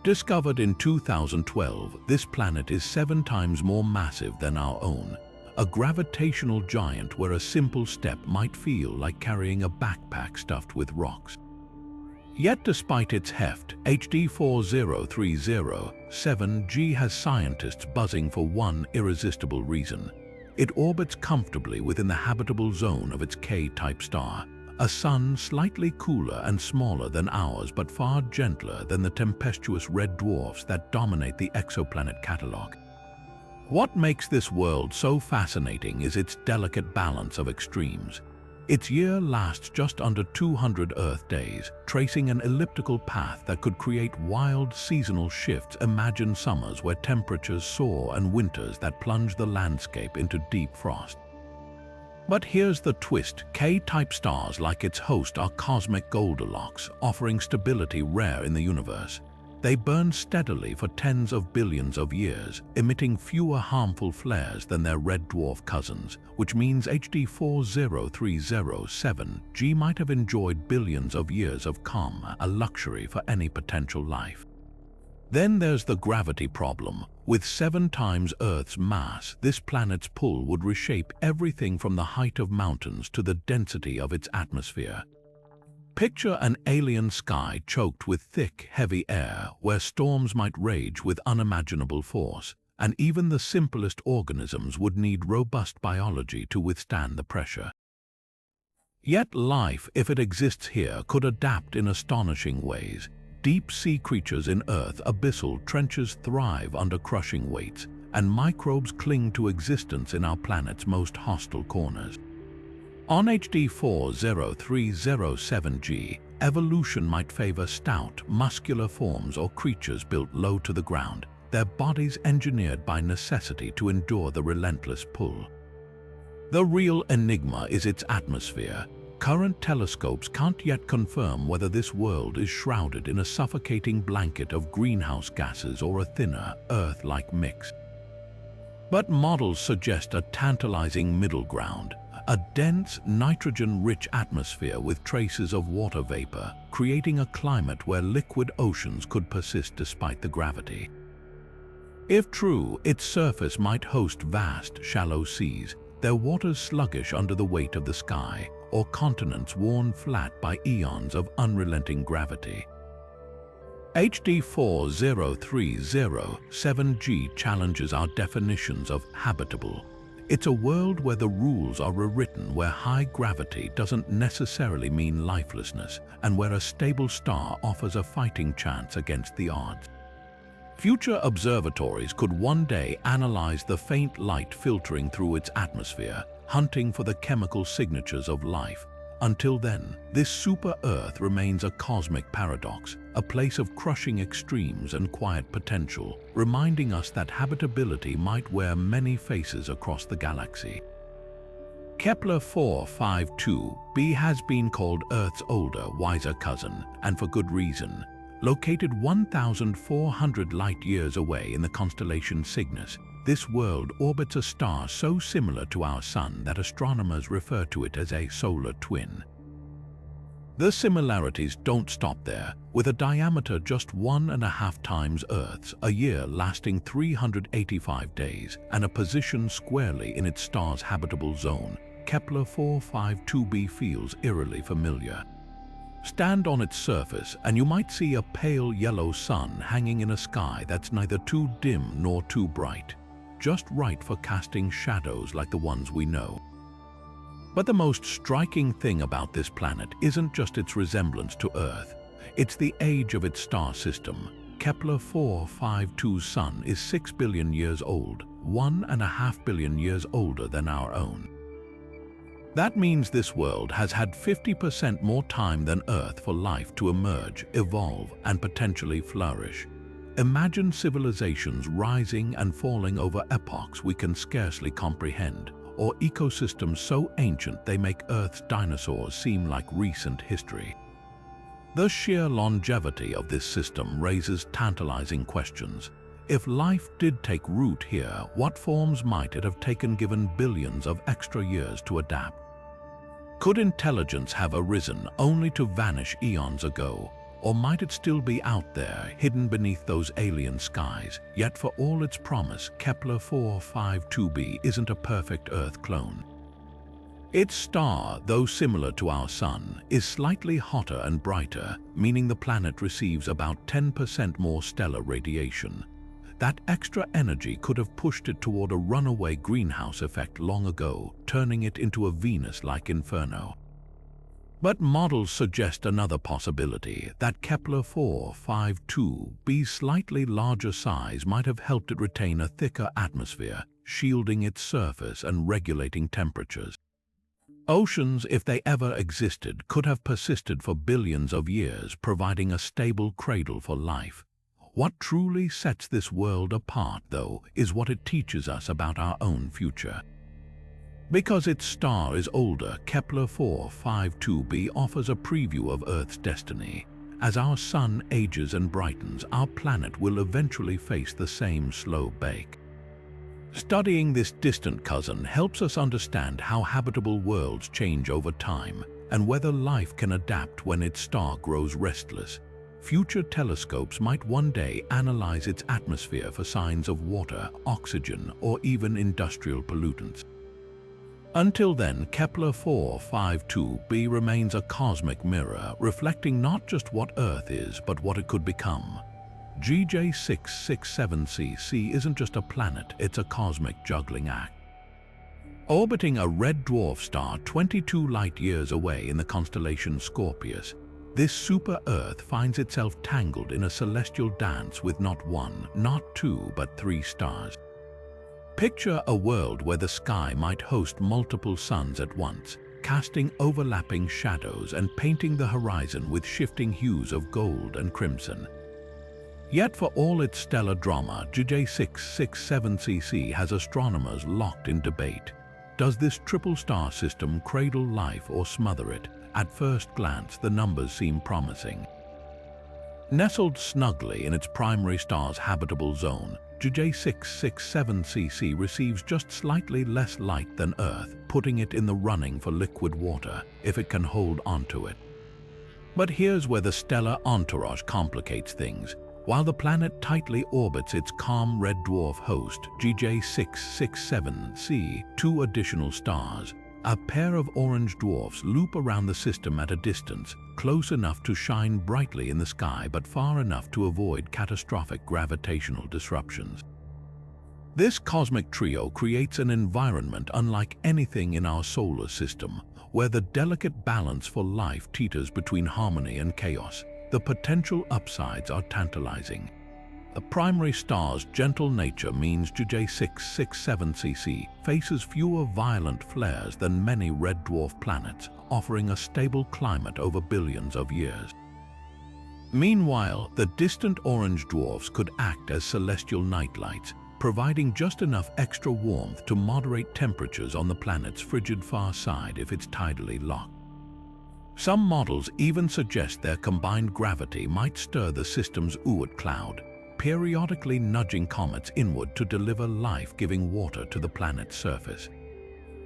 Discovered in 2012, this planet is 7 times more massive than our own, a gravitational giant where a simple step might feel like carrying a backpack stuffed with rocks. Yet despite its heft, HD 40307G has scientists buzzing for one irresistible reason. It orbits comfortably within the habitable zone of its K-type star, a sun slightly cooler and smaller than ours but far gentler than the tempestuous red dwarfs that dominate the exoplanet catalogue. What makes this world so fascinating is its delicate balance of extremes. Its year lasts just under 200 Earth days, tracing an elliptical path that could create wild seasonal shifts. Imagine summers where temperatures soar and winters that plunge the landscape into deep frost. But here's the twist. K-type stars like its host are cosmic Goldilocks, offering stability rare in the universe. They burn steadily for tens of billions of years, emitting fewer harmful flares than their red dwarf cousins, which means HD 40307G might have enjoyed billions of years of calm, a luxury for any potential life. Then there's the gravity problem. With 7 times Earth's mass, this planet's pull would reshape everything from the height of mountains to the density of its atmosphere. Picture an alien sky choked with thick, heavy air, where storms might rage with unimaginable force, and even the simplest organisms would need robust biology to withstand the pressure. Yet life, if it exists here, could adapt in astonishing ways. Deep-sea creatures in Earth's abyssal trenches thrive under crushing weights, and microbes cling to existence in our planet's most hostile corners. On HD 40307G, evolution might favor stout, muscular forms or creatures built low to the ground, their bodies engineered by necessity to endure the relentless pull. The real enigma is its atmosphere. Current telescopes can't yet confirm whether this world is shrouded in a suffocating blanket of greenhouse gases or a thinner, Earth-like mix. But models suggest a tantalizing middle ground, a dense, nitrogen-rich atmosphere with traces of water vapor, creating a climate where liquid oceans could persist despite the gravity. If true, its surface might host vast, shallow seas, their waters sluggish under the weight of the sky, or continents worn flat by eons of unrelenting gravity. HD 40307G challenges our definitions of habitable. It's a world where the rules are rewritten, where high gravity doesn't necessarily mean lifelessness, and where a stable star offers a fighting chance against the odds. Future observatories could one day analyze the faint light filtering through its atmosphere, hunting for the chemical signatures of life. Until then, this super-Earth remains a cosmic paradox, a place of crushing extremes and quiet potential, reminding us that habitability might wear many faces across the galaxy. Kepler 452b has been called Earth's older, wiser cousin, and for good reason. Located 1,400 light-years away in the constellation Cygnus, this world orbits a star so similar to our Sun that astronomers refer to it as a solar twin. The similarities don't stop there. With a diameter just 1.5 times Earth's, a year lasting 385 days, and a position squarely in its star's habitable zone, Kepler 452b feels eerily familiar. Stand on its surface and you might see a pale yellow sun hanging in a sky that's neither too dim nor too bright, just right for casting shadows like the ones we know. But the most striking thing about this planet isn't just its resemblance to Earth, it's the age of its star system. Kepler 452's Sun is 6 billion years old, 1.5 billion years older than our own. That means this world has had 50% more time than Earth for life to emerge, evolve, and potentially flourish. Imagine civilizations rising and falling over epochs we can scarcely comprehend, or ecosystems so ancient they make Earth's dinosaurs seem like recent history. The sheer longevity of this system raises tantalizing questions. If life did take root here, what forms might it have taken given billions of extra years to adapt? Could intelligence have arisen only to vanish eons ago? Or might it still be out there, hidden beneath those alien skies? Yet for all its promise, Kepler 452b isn't a perfect Earth clone. Its star, though similar to our Sun, is slightly hotter and brighter, meaning the planet receives about 10% more stellar radiation. That extra energy could have pushed it toward a runaway greenhouse effect long ago, turning it into a Venus-like inferno. But models suggest another possibility, that Kepler 452b's slightly larger size might have helped it retain a thicker atmosphere, shielding its surface and regulating temperatures. Oceans, if they ever existed, could have persisted for billions of years, providing a stable cradle for life. What truly sets this world apart, though, is what it teaches us about our own future. Because its star is older, Kepler 452b offers a preview of Earth's destiny. As our Sun ages and brightens, our planet will eventually face the same slow bake. Studying this distant cousin helps us understand how habitable worlds change over time and whether life can adapt when its star grows restless. Future telescopes might one day analyze its atmosphere for signs of water, oxygen, or even industrial pollutants. Until then, Kepler 452b remains a cosmic mirror, reflecting not just what Earth is, but what it could become. GJ667cc isn't just a planet, it's a cosmic juggling act. Orbiting a red dwarf star 22 light-years away in the constellation Scorpius, this super-Earth finds itself tangled in a celestial dance with not one, not two, but 3 stars. Picture a world where the sky might host multiple suns at once, casting overlapping shadows and painting the horizon with shifting hues of gold and crimson. Yet for all its stellar drama, GJ667cc has astronomers locked in debate. Does this triple star system cradle life or smother it? At first glance, the numbers seem promising. Nestled snugly in its primary star's habitable zone, GJ667cc receives just slightly less light than Earth, putting it in the running for liquid water, if it can hold onto it. But here's where the stellar entourage complicates things. While the planet tightly orbits its calm red dwarf host, GJ667c, 2 additional stars, a pair of orange dwarfs loop around the system at a distance, close enough to shine brightly in the sky but far enough to avoid catastrophic gravitational disruptions. This cosmic trio creates an environment unlike anything in our solar system, where the delicate balance for life teeters between harmony and chaos. The potential upsides are tantalizing. The primary star's gentle nature means GJ667cc faces fewer violent flares than many red dwarf planets, offering a stable climate over billions of years. Meanwhile, the distant orange dwarfs could act as celestial nightlights, providing just enough extra warmth to moderate temperatures on the planet's frigid far side if it's tidally locked. Some models even suggest their combined gravity might stir the system's Oort cloud, periodically nudging comets inward to deliver life-giving water to the planet's surface.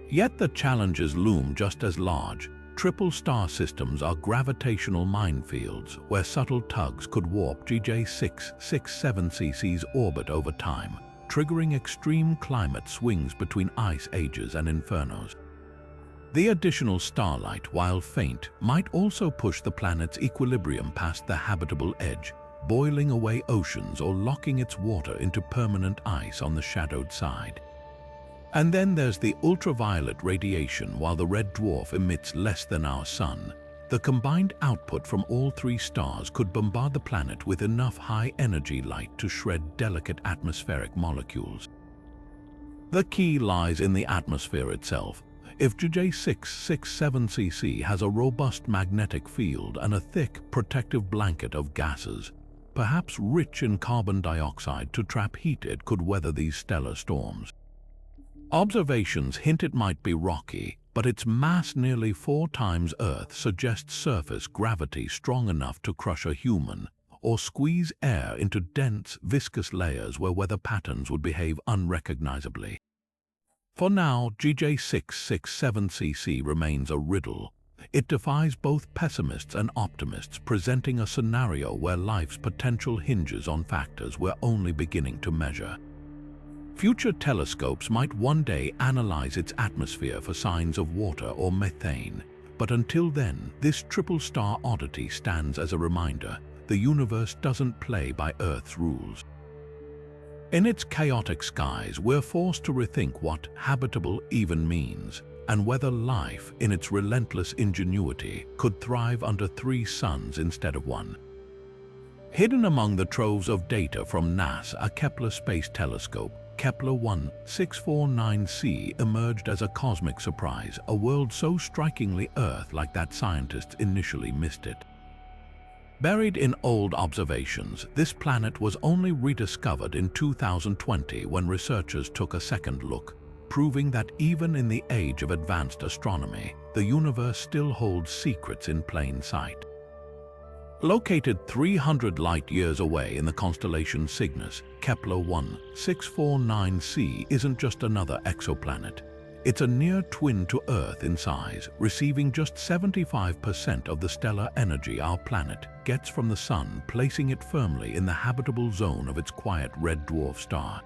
Yet the challenges loom just as large. Triple star systems are gravitational minefields where subtle tugs could warp GJ667cc's orbit over time, triggering extreme climate swings between ice ages and infernos. The additional starlight, while faint, might also push the planet's equilibrium past the habitable edge, boiling away oceans or locking its water into permanent ice on the shadowed side. And then there's the ultraviolet radiation. While the red dwarf emits less than our Sun, The combined output from all three stars could bombard the planet with enough high-energy light to shred delicate atmospheric molecules. The key lies in the atmosphere itself. If GJ667cc has a robust magnetic field and a thick, protective blanket of gases, perhaps rich in carbon dioxide to trap heat, it could weather these stellar storms. Observations hint it might be rocky, but its mass, nearly 4 times Earth, suggests surface gravity strong enough to crush a human or squeeze air into dense, viscous layers where weather patterns would behave unrecognizably. For now, GJ667cc remains a riddle. It defies both pessimists and optimists, presenting a scenario where life's potential hinges on factors we're only beginning to measure. Future telescopes might one day analyze its atmosphere for signs of water or methane, but until then, this triple-star oddity stands as a reminder: the universe doesn't play by Earth's rules. In its chaotic skies, we're forced to rethink what habitable even means, and whether life, in its relentless ingenuity, could thrive under 3 suns instead of 1. Hidden among the troves of data from NASA Kepler space telescope, Kepler 1649c emerged as a cosmic surprise, a world so strikingly Earth-like that scientists initially missed it. Buried in old observations, this planet was only rediscovered in 2020 when researchers took a second look, proving that even in the age of advanced astronomy, the universe still holds secrets in plain sight. Located 300 light-years away in the constellation Cygnus, Kepler 1649c isn't just another exoplanet. It's a near twin to Earth in size, receiving just 75% of the stellar energy our planet gets from the Sun, placing it firmly in the habitable zone of its quiet red dwarf star.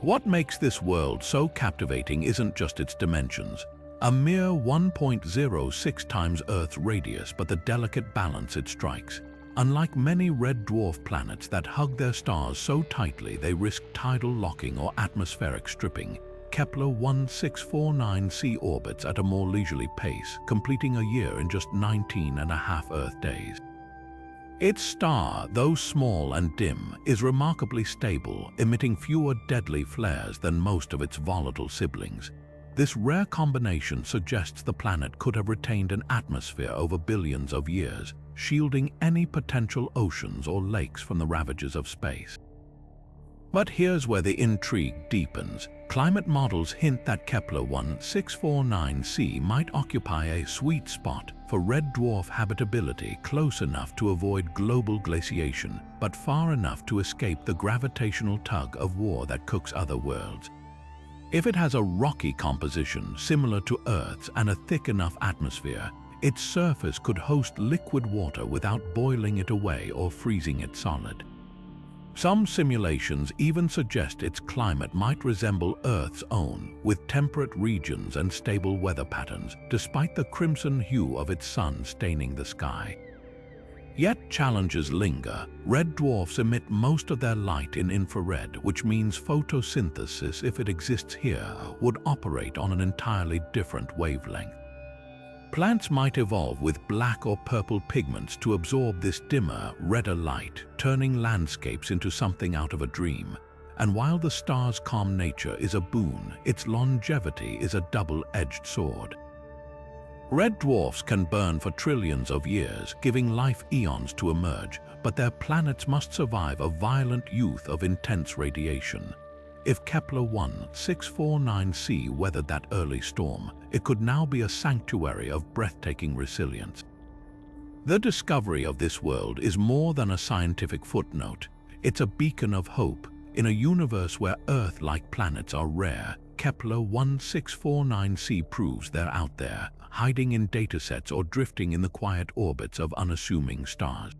What makes this world so captivating isn't just its dimensions, a mere 1.06 times Earth's radius, but the delicate balance it strikes. Unlike many red dwarf planets that hug their stars so tightly they risk tidal locking or atmospheric stripping, Kepler 1649c orbits at a more leisurely pace, completing a year in just 19.5 Earth days. Its star, though small and dim, is remarkably stable, emitting fewer deadly flares than most of its volatile siblings. This rare combination suggests the planet could have retained an atmosphere over billions of years, shielding any potential oceans or lakes from the ravages of space. But here's where the intrigue deepens. Climate models hint that Kepler 1649c might occupy a sweet spot for red dwarf habitability, close enough to avoid global glaciation, but far enough to escape the gravitational tug of war that cooks other worlds. If it has a rocky composition similar to Earth's and a thick enough atmosphere, its surface could host liquid water without boiling it away or freezing it solid. Some simulations even suggest its climate might resemble Earth's own, with temperate regions and stable weather patterns, despite the crimson hue of its sun staining the sky. Yet challenges linger. Red dwarfs emit most of their light in infrared, which means photosynthesis, if it exists here, would operate on an entirely different wavelength. Plants might evolve with black or purple pigments to absorb this dimmer, redder light, turning landscapes into something out of a dream. And while the star's calm nature is a boon, its longevity is a double-edged sword. Red dwarfs can burn for trillions of years, giving life eons to emerge, but their planets must survive a violent youth of intense radiation. If Kepler 1649c weathered that early storm, it could now be a sanctuary of breathtaking resilience. The discovery of this world is more than a scientific footnote. It's a beacon of hope. In a universe where Earth-like planets are rare, Kepler 1649c proves they're out there, hiding in datasets or drifting in the quiet orbits of unassuming stars.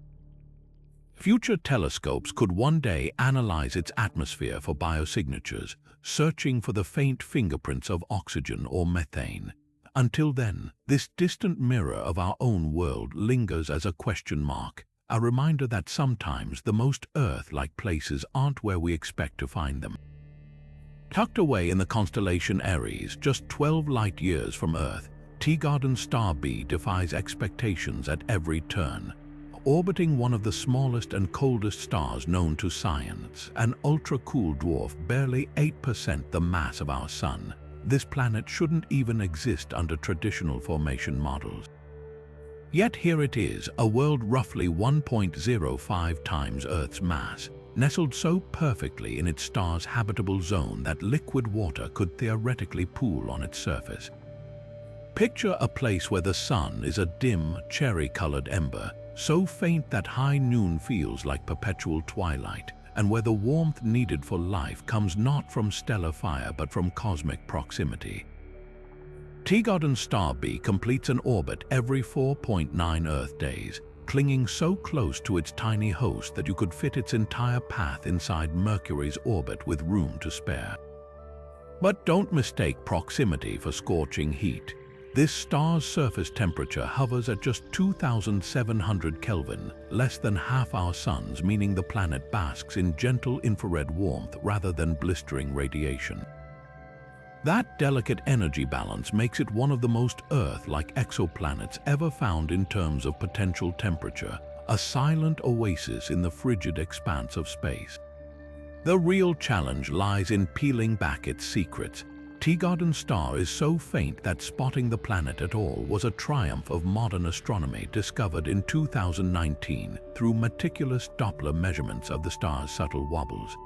Future telescopes could one day analyze its atmosphere for biosignatures, searching for the faint fingerprints of oxygen or methane. Until then, this distant mirror of our own world lingers as a question mark, a reminder that sometimes the most Earth-like places aren't where we expect to find them. Tucked away in the constellation Aries, just 12 light-years from Earth, Teegarden Star B defies expectations at every turn. Orbiting one of the smallest and coldest stars known to science, an ultra-cool dwarf barely 8% the mass of our Sun, this planet shouldn't even exist under traditional formation models. Yet here it is, a world roughly 1.05 times Earth's mass, nestled so perfectly in its star's habitable zone that liquid water could theoretically pool on its surface. Picture a place where the Sun is a dim, cherry-colored ember, so faint that high noon feels like perpetual twilight, and where the warmth needed for life comes not from stellar fire but from cosmic proximity. Teegarden Star B completes an orbit every 4.9 Earth days, clinging so close to its tiny host that you could fit its entire path inside Mercury's orbit with room to spare. But don't mistake proximity for scorching heat. This star's surface temperature hovers at just 2,700 Kelvin, less than half our Sun's, meaning the planet basks in gentle infrared warmth rather than blistering radiation. That delicate energy balance makes it one of the most Earth-like exoplanets ever found in terms of potential temperature, a silent oasis in the frigid expanse of space. The real challenge lies in peeling back its secrets. Teegarden Star is so faint that spotting the planet at all was a triumph of modern astronomy discovered in 2019 through meticulous Doppler measurements of the star's subtle wobbles.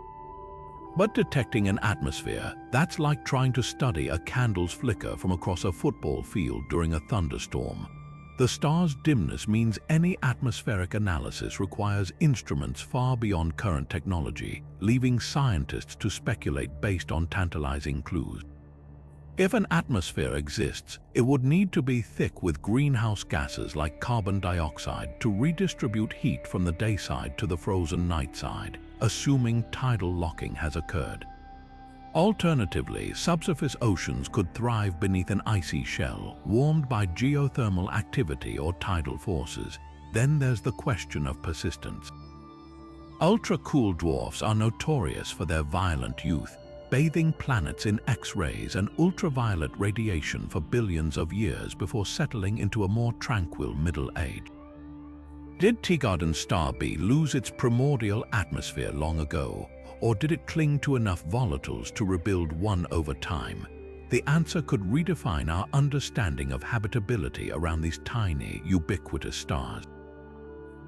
But detecting an atmosphere, that's like trying to study a candle's flicker from across a football field during a thunderstorm. The star's dimness means any atmospheric analysis requires instruments far beyond current technology, leaving scientists to speculate based on tantalizing clues. If an atmosphere exists, it would need to be thick with greenhouse gases like carbon dioxide to redistribute heat from the day side to the frozen night side, assuming tidal locking has occurred. Alternatively, subsurface oceans could thrive beneath an icy shell, warmed by geothermal activity or tidal forces. Then there's the question of persistence. Ultra-cool dwarfs are notorious for their violent youth, bathing planets in X-rays and ultraviolet radiation for billions of years before settling into a more tranquil middle age. Did Teegarden Star B lose its primordial atmosphere long ago, or did it cling to enough volatiles to rebuild one over time? The answer could redefine our understanding of habitability around these tiny, ubiquitous stars.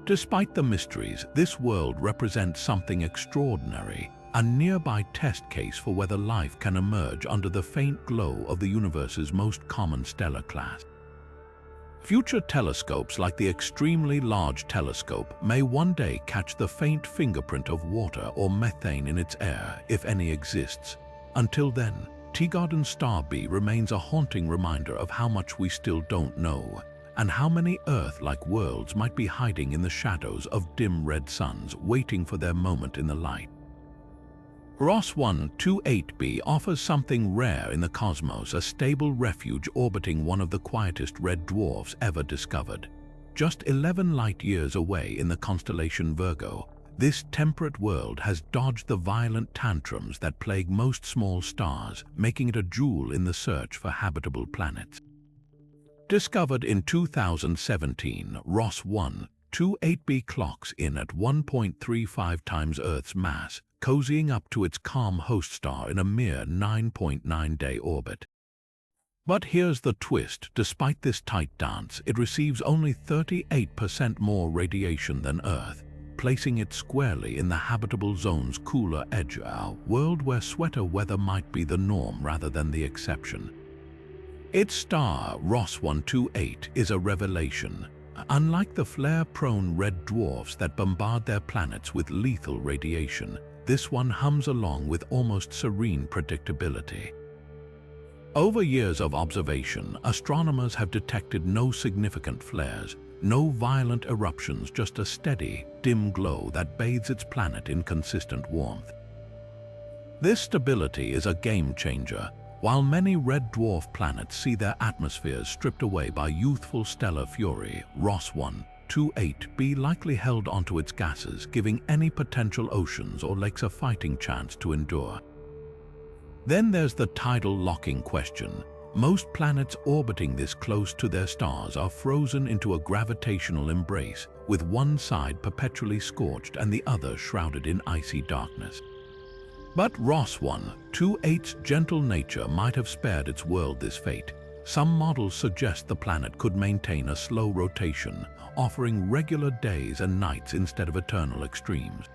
Despite the mysteries, this world represents something extraordinary, a nearby test case for whether life can emerge under the faint glow of the universe's most common stellar class. Future telescopes like the Extremely Large Telescope may one day catch the faint fingerprint of water or methane in its air, if any exists. Until then, Teegarden Star B remains a haunting reminder of how much we still don't know, and how many Earth-like worlds might be hiding in the shadows of dim red suns, waiting for their moment in the light. Ross 128b offers something rare in the cosmos, a stable refuge orbiting one of the quietest red dwarfs ever discovered. Just 11 light-years away in the constellation Virgo, this temperate world has dodged the violent tantrums that plague most small stars, making it a jewel in the search for habitable planets. Discovered in 2017, Ross 128b clocks in at 1.35 times Earth's mass, cozying up to its calm host star in a mere 9.9-day orbit. But here's the twist: despite this tight dance, it receives only 38% more radiation than Earth, placing it squarely in the habitable zone's cooler edge, a world where sweater weather might be the norm rather than the exception. Its star, Ross 128, is a revelation. Unlike the flare-prone red dwarfs that bombard their planets with lethal radiation, this one hums along with almost serene predictability. Over years of observation, astronomers have detected no significant flares, no violent eruptions, just a steady, dim glow that bathes its planet in consistent warmth. This stability is a game-changer. While many red dwarf planets see their atmospheres stripped away by youthful stellar fury, Ross 128b likely held onto its gases, giving any potential oceans or lakes a fighting chance to endure. Then there's the tidal locking question. Most planets orbiting this close to their stars are frozen into a gravitational embrace, with one side perpetually scorched and the other shrouded in icy darkness. But Ross 128's gentle nature might have spared its world this fate. Some models suggest the planet could maintain a slow rotation, offering regular days and nights instead of eternal extremes.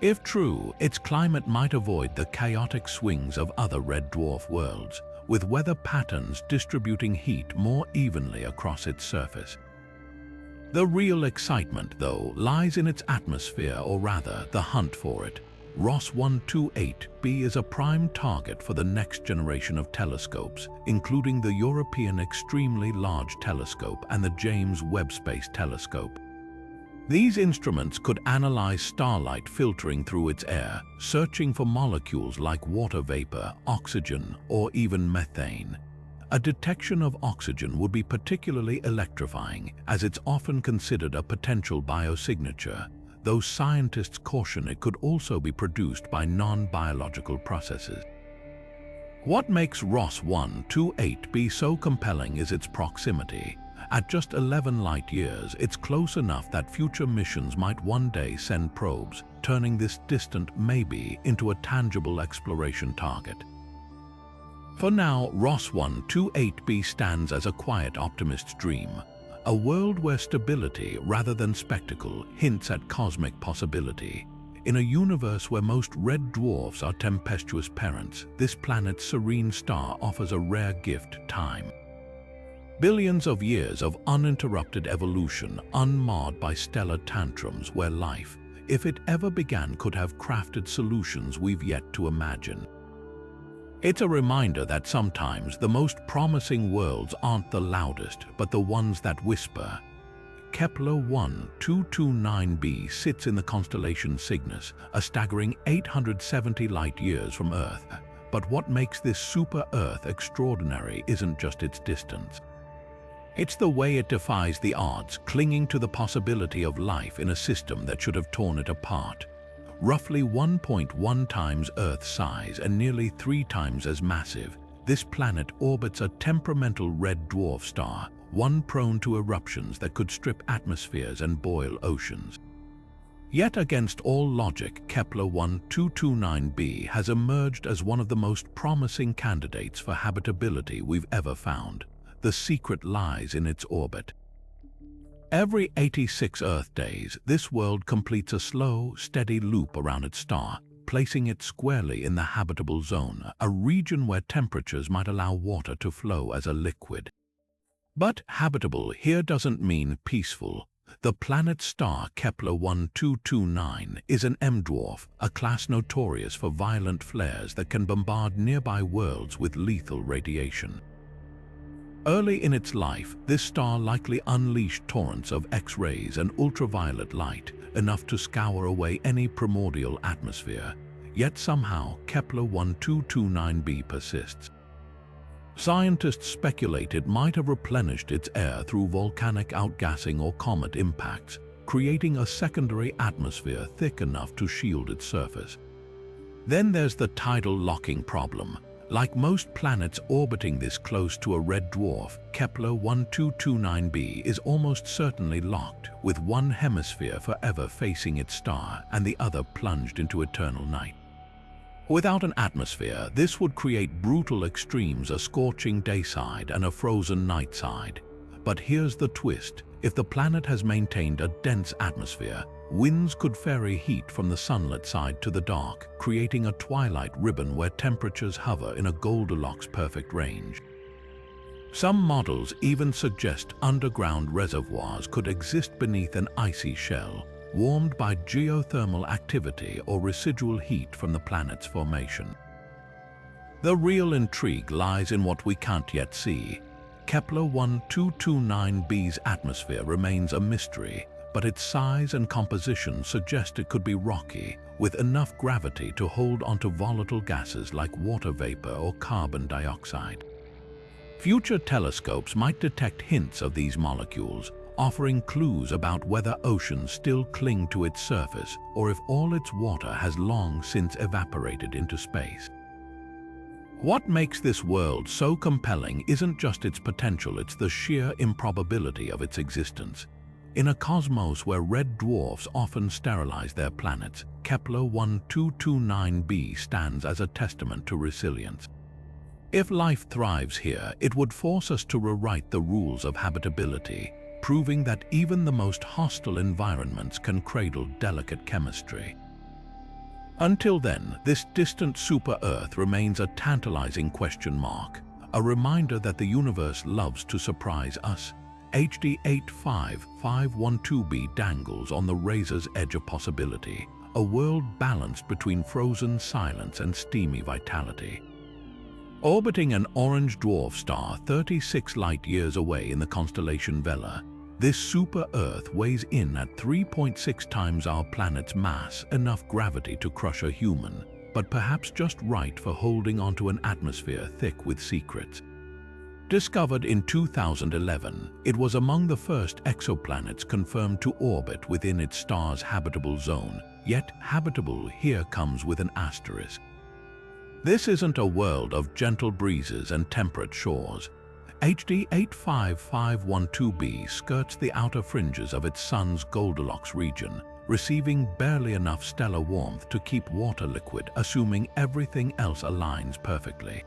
If true, its climate might avoid the chaotic swings of other red dwarf worlds, with weather patterns distributing heat more evenly across its surface. The real excitement, though, lies in its atmosphere, or rather, the hunt for it. Ross 128b is a prime target for the next generation of telescopes, including the European Extremely Large Telescope and the James Webb Space Telescope. These instruments could analyze starlight filtering through its air, searching for molecules like water vapor, oxygen, or even methane. A detection of oxygen would be particularly electrifying, as it's often considered a potential biosignature, though scientists caution it could also be produced by non-biological processes. What makes Ross 128b so compelling is its proximity. At just 11 light-years, it's close enough that future missions might one day send probes, turning this distant maybe into a tangible exploration target. For now, Ross 128b stands as a quiet optimist's dream, a world where stability rather than spectacle hints at cosmic possibility. In a universe where most red dwarfs are tempestuous parents, this planet's serene star offers a rare gift: time. Billions of years of uninterrupted evolution, unmarred by stellar tantrums, where life, if it ever began, could have crafted solutions we've yet to imagine. It's a reminder that sometimes the most promising worlds aren't the loudest, but the ones that whisper. Kepler 1229b sits in the constellation Cygnus, a staggering 870 light-years from Earth. But what makes this super-Earth extraordinary isn't just its distance. It's the way it defies the odds, clinging to the possibility of life in a system that should have torn it apart. Roughly 1.1 times Earth's size and nearly 3 times as massive, this planet orbits a temperamental red dwarf star, one prone to eruptions that could strip atmospheres and boil oceans. Yet against all logic, Kepler 1229b has emerged as one of the most promising candidates for habitability we've ever found. The secret lies in its orbit. Every 86 Earth days, this world completes a slow, steady loop around its star, placing it squarely in the habitable zone, a region where temperatures might allow water to flow as a liquid. But habitable here doesn't mean peaceful. The planet's star, Kepler 1229, is an M-dwarf, a class notorious for violent flares that can bombard nearby worlds with lethal radiation. Early in its life, this star likely unleashed torrents of X-rays and ultraviolet light, enough to scour away any primordial atmosphere. Yet somehow, Kepler 1229b persists. Scientists speculate it might have replenished its air through volcanic outgassing or comet impacts, creating a secondary atmosphere thick enough to shield its surface. Then there's the tidal locking problem. Like most planets orbiting this close to a red dwarf, Kepler 1229b is almost certainly locked, with one hemisphere forever facing its star and the other plunged into eternal night. Without an atmosphere, this would create brutal extremes: a scorching day side and a frozen night side. But here's the twist: if the planet has maintained a dense atmosphere, winds could ferry heat from the sunlit side to the dark, creating a twilight ribbon where temperatures hover in a Goldilocks perfect range. Some models even suggest underground reservoirs could exist beneath an icy shell, warmed by geothermal activity or residual heat from the planet's formation. The real intrigue lies in what we can't yet see. Kepler 1229b's atmosphere remains a mystery, but its size and composition suggest it could be rocky, with enough gravity to hold onto volatile gases like water vapor or carbon dioxide. Future telescopes might detect hints of these molecules, offering clues about whether oceans still cling to its surface or if all its water has long since evaporated into space. What makes this world so compelling isn't just its potential, it's the sheer improbability of its existence. In a cosmos where red dwarfs often sterilize their planets, Kepler 1229b stands as a testament to resilience. If life thrives here, it would force us to rewrite the rules of habitability, proving that even the most hostile environments can cradle delicate chemistry. Until then, this distant super-Earth remains a tantalizing question mark, a reminder that the universe loves to surprise us. HD 85512b dangles on the razor's edge of possibility, a world balanced between frozen silence and steamy vitality. Orbiting an orange dwarf star 36 light-years away in the constellation Vela, this super-Earth weighs in at 3.6 times our planet's mass, enough gravity to crush a human, but perhaps just right for holding onto an atmosphere thick with secrets. Discovered in 2011, it was among the first exoplanets confirmed to orbit within its star's habitable zone, yet habitable here comes with an asterisk. This isn't a world of gentle breezes and temperate shores. HD 85512b skirts the outer fringes of its sun's Goldilocks region, receiving barely enough stellar warmth to keep water liquid, assuming everything else aligns perfectly.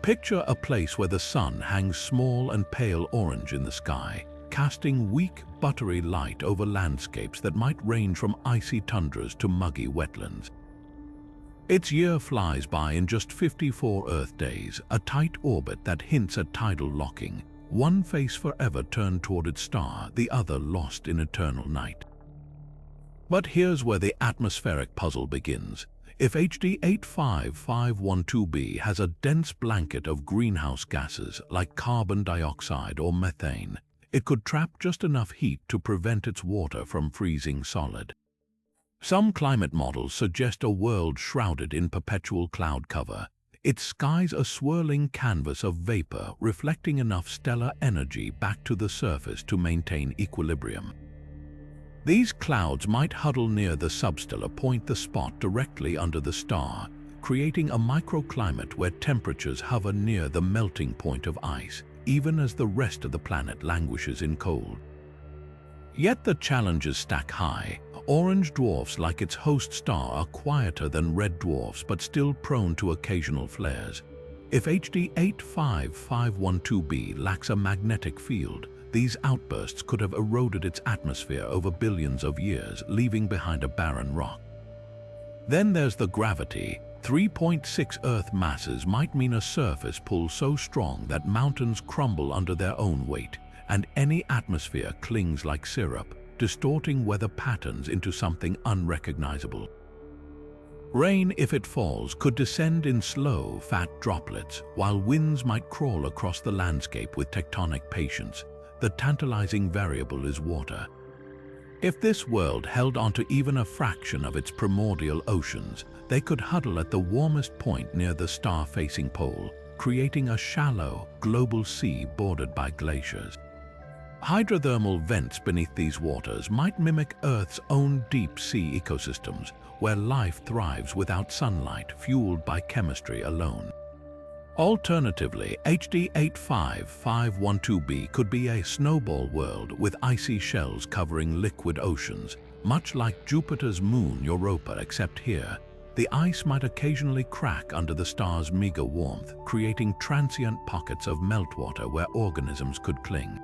Picture a place where the sun hangs small and pale orange in the sky, casting weak, buttery light over landscapes that might range from icy tundras to muggy wetlands. Its year flies by in just 54 Earth days, a tight orbit that hints at tidal locking, one face forever turned toward its star, the other lost in eternal night. But here's where the atmospheric puzzle begins. If HD 85512b has a dense blanket of greenhouse gases like carbon dioxide or methane, it could trap just enough heat to prevent its water from freezing solid. Some climate models suggest a world shrouded in perpetual cloud cover, its skies a swirling canvas of vapor reflecting enough stellar energy back to the surface to maintain equilibrium. These clouds might huddle near the substellar point, the spot directly under the star, creating a microclimate where temperatures hover near the melting point of ice, even as the rest of the planet languishes in cold. Yet the challenges stack high. Orange dwarfs like its host star are quieter than red dwarfs but still prone to occasional flares. If HD 85512b lacks a magnetic field, these outbursts could have eroded its atmosphere over billions of years, leaving behind a barren rock. Then there's the gravity. 3.6 Earth masses might mean a surface pull so strong that mountains crumble under their own weight, and any atmosphere clings like syrup, distorting weather patterns into something unrecognizable. Rain, if it falls, could descend in slow, fat droplets, while winds might crawl across the landscape with tectonic patience. The tantalizing variable is water. If this world held onto even a fraction of its primordial oceans, they could huddle at the warmest point near the star-facing pole, creating a shallow, global sea bordered by glaciers. Hydrothermal vents beneath these waters might mimic Earth's own deep-sea ecosystems, where life thrives without sunlight, fueled by chemistry alone. Alternatively, HD 85512b could be a snowball world with icy shells covering liquid oceans, much like Jupiter's moon Europa, except here, the ice might occasionally crack under the star's meager warmth, creating transient pockets of meltwater where organisms could cling.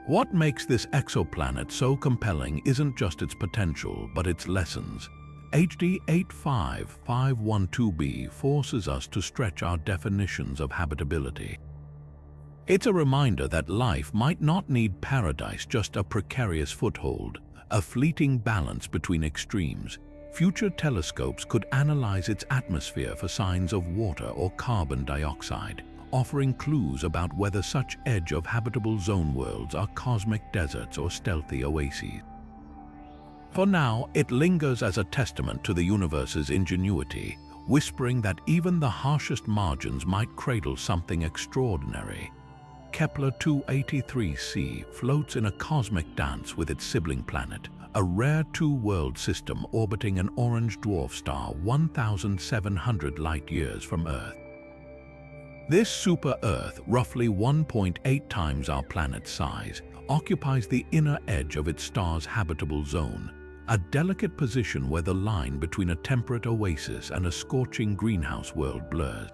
What makes this exoplanet so compelling isn't just its potential, but its lessons. HD 85512b forces us to stretch our definitions of habitability. It's a reminder that life might not need paradise, just a precarious foothold, a fleeting balance between extremes. Future telescopes could analyze its atmosphere for signs of water or carbon dioxide, offering clues about whether such edge of habitable zone worlds are cosmic deserts or stealthy oases. For now, it lingers as a testament to the universe's ingenuity, whispering that even the harshest margins might cradle something extraordinary. Kepler 283c floats in a cosmic dance with its sibling planet, a rare two-world system orbiting an orange dwarf star 1,700 light-years from Earth. This super-Earth, roughly 1.8 times our planet's size, occupies the inner edge of its star's habitable zone, a delicate position where the line between a temperate oasis and a scorching greenhouse world blurs.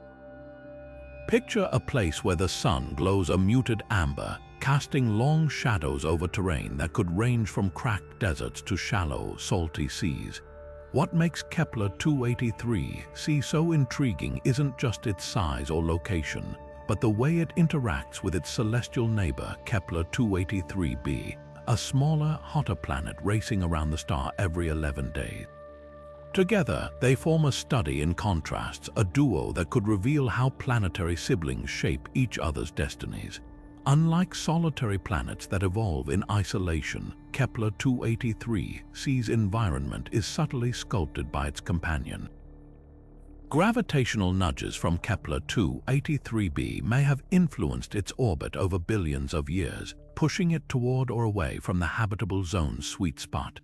Picture a place where the sun glows a muted amber, casting long shadows over terrain that could range from cracked deserts to shallow, salty seas. What makes Kepler 283c so intriguing isn't just its size or location, but the way it interacts with its celestial neighbor, Kepler 283b, a smaller, hotter planet racing around the star every 11 days. Together, they form a study in contrasts, a duo that could reveal how planetary siblings shape each other's destinies. Unlike solitary planets that evolve in isolation, Kepler 283c's environment is subtly sculpted by its companion. Gravitational nudges from Kepler 283b may have influenced its orbit over billions of years, pushing it toward or away from the habitable zone's sweet spot.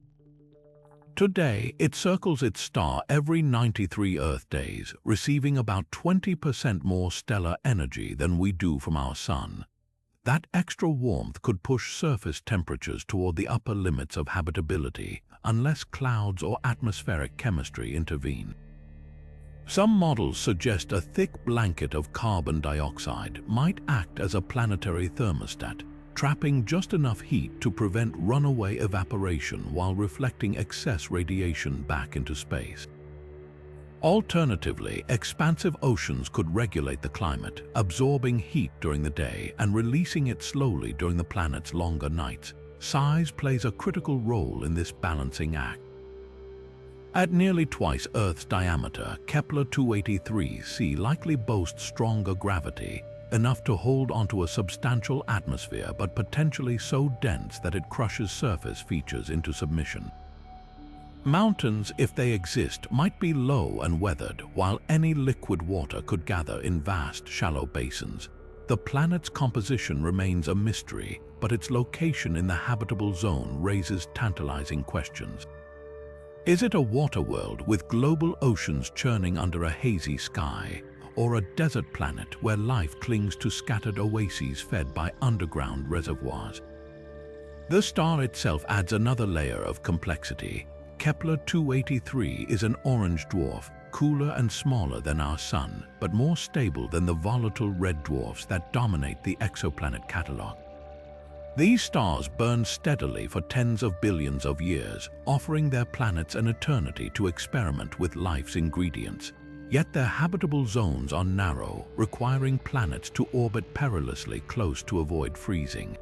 Today, it circles its star every 93 Earth days, receiving about 20% more stellar energy than we do from our Sun. That extra warmth could push surface temperatures toward the upper limits of habitability, unless clouds or atmospheric chemistry intervene. Some models suggest a thick blanket of carbon dioxide might act as a planetary thermostat, trapping just enough heat to prevent runaway evaporation while reflecting excess radiation back into space. Alternatively, expansive oceans could regulate the climate, absorbing heat during the day and releasing it slowly during the planet's longer nights. Size plays a critical role in this balancing act. At nearly twice Earth's diameter, Kepler 283c likely boasts stronger gravity, enough to hold onto a substantial atmosphere but potentially so dense that it crushes surface features into submission. Mountains, if they exist, might be low and weathered, while any liquid water could gather in vast, shallow basins. The planet's composition remains a mystery, but its location in the habitable zone raises tantalizing questions. Is it a water world with global oceans churning under a hazy sky, or a desert planet where life clings to scattered oases fed by underground reservoirs? The star itself adds another layer of complexity. Kepler 283 is an orange dwarf, cooler and smaller than our Sun, but more stable than the volatile red dwarfs that dominate the exoplanet catalog. These stars burn steadily for tens of billions of years, offering their planets an eternity to experiment with life's ingredients. Yet their habitable zones are narrow, requiring planets to orbit perilously close to avoid freezing.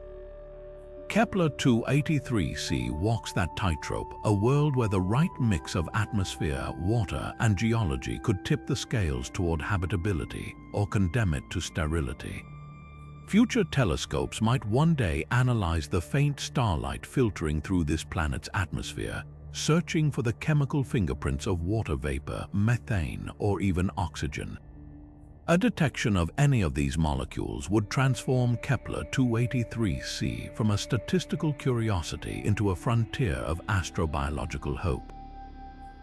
Kepler 283c walks that tightrope, a world where the right mix of atmosphere, water, and geology could tip the scales toward habitability or condemn it to sterility. Future telescopes might one day analyze the faint starlight filtering through this planet's atmosphere, searching for the chemical fingerprints of water vapor, methane, or even oxygen. A detection of any of these molecules would transform Kepler 283c from a statistical curiosity into a frontier of astrobiological hope.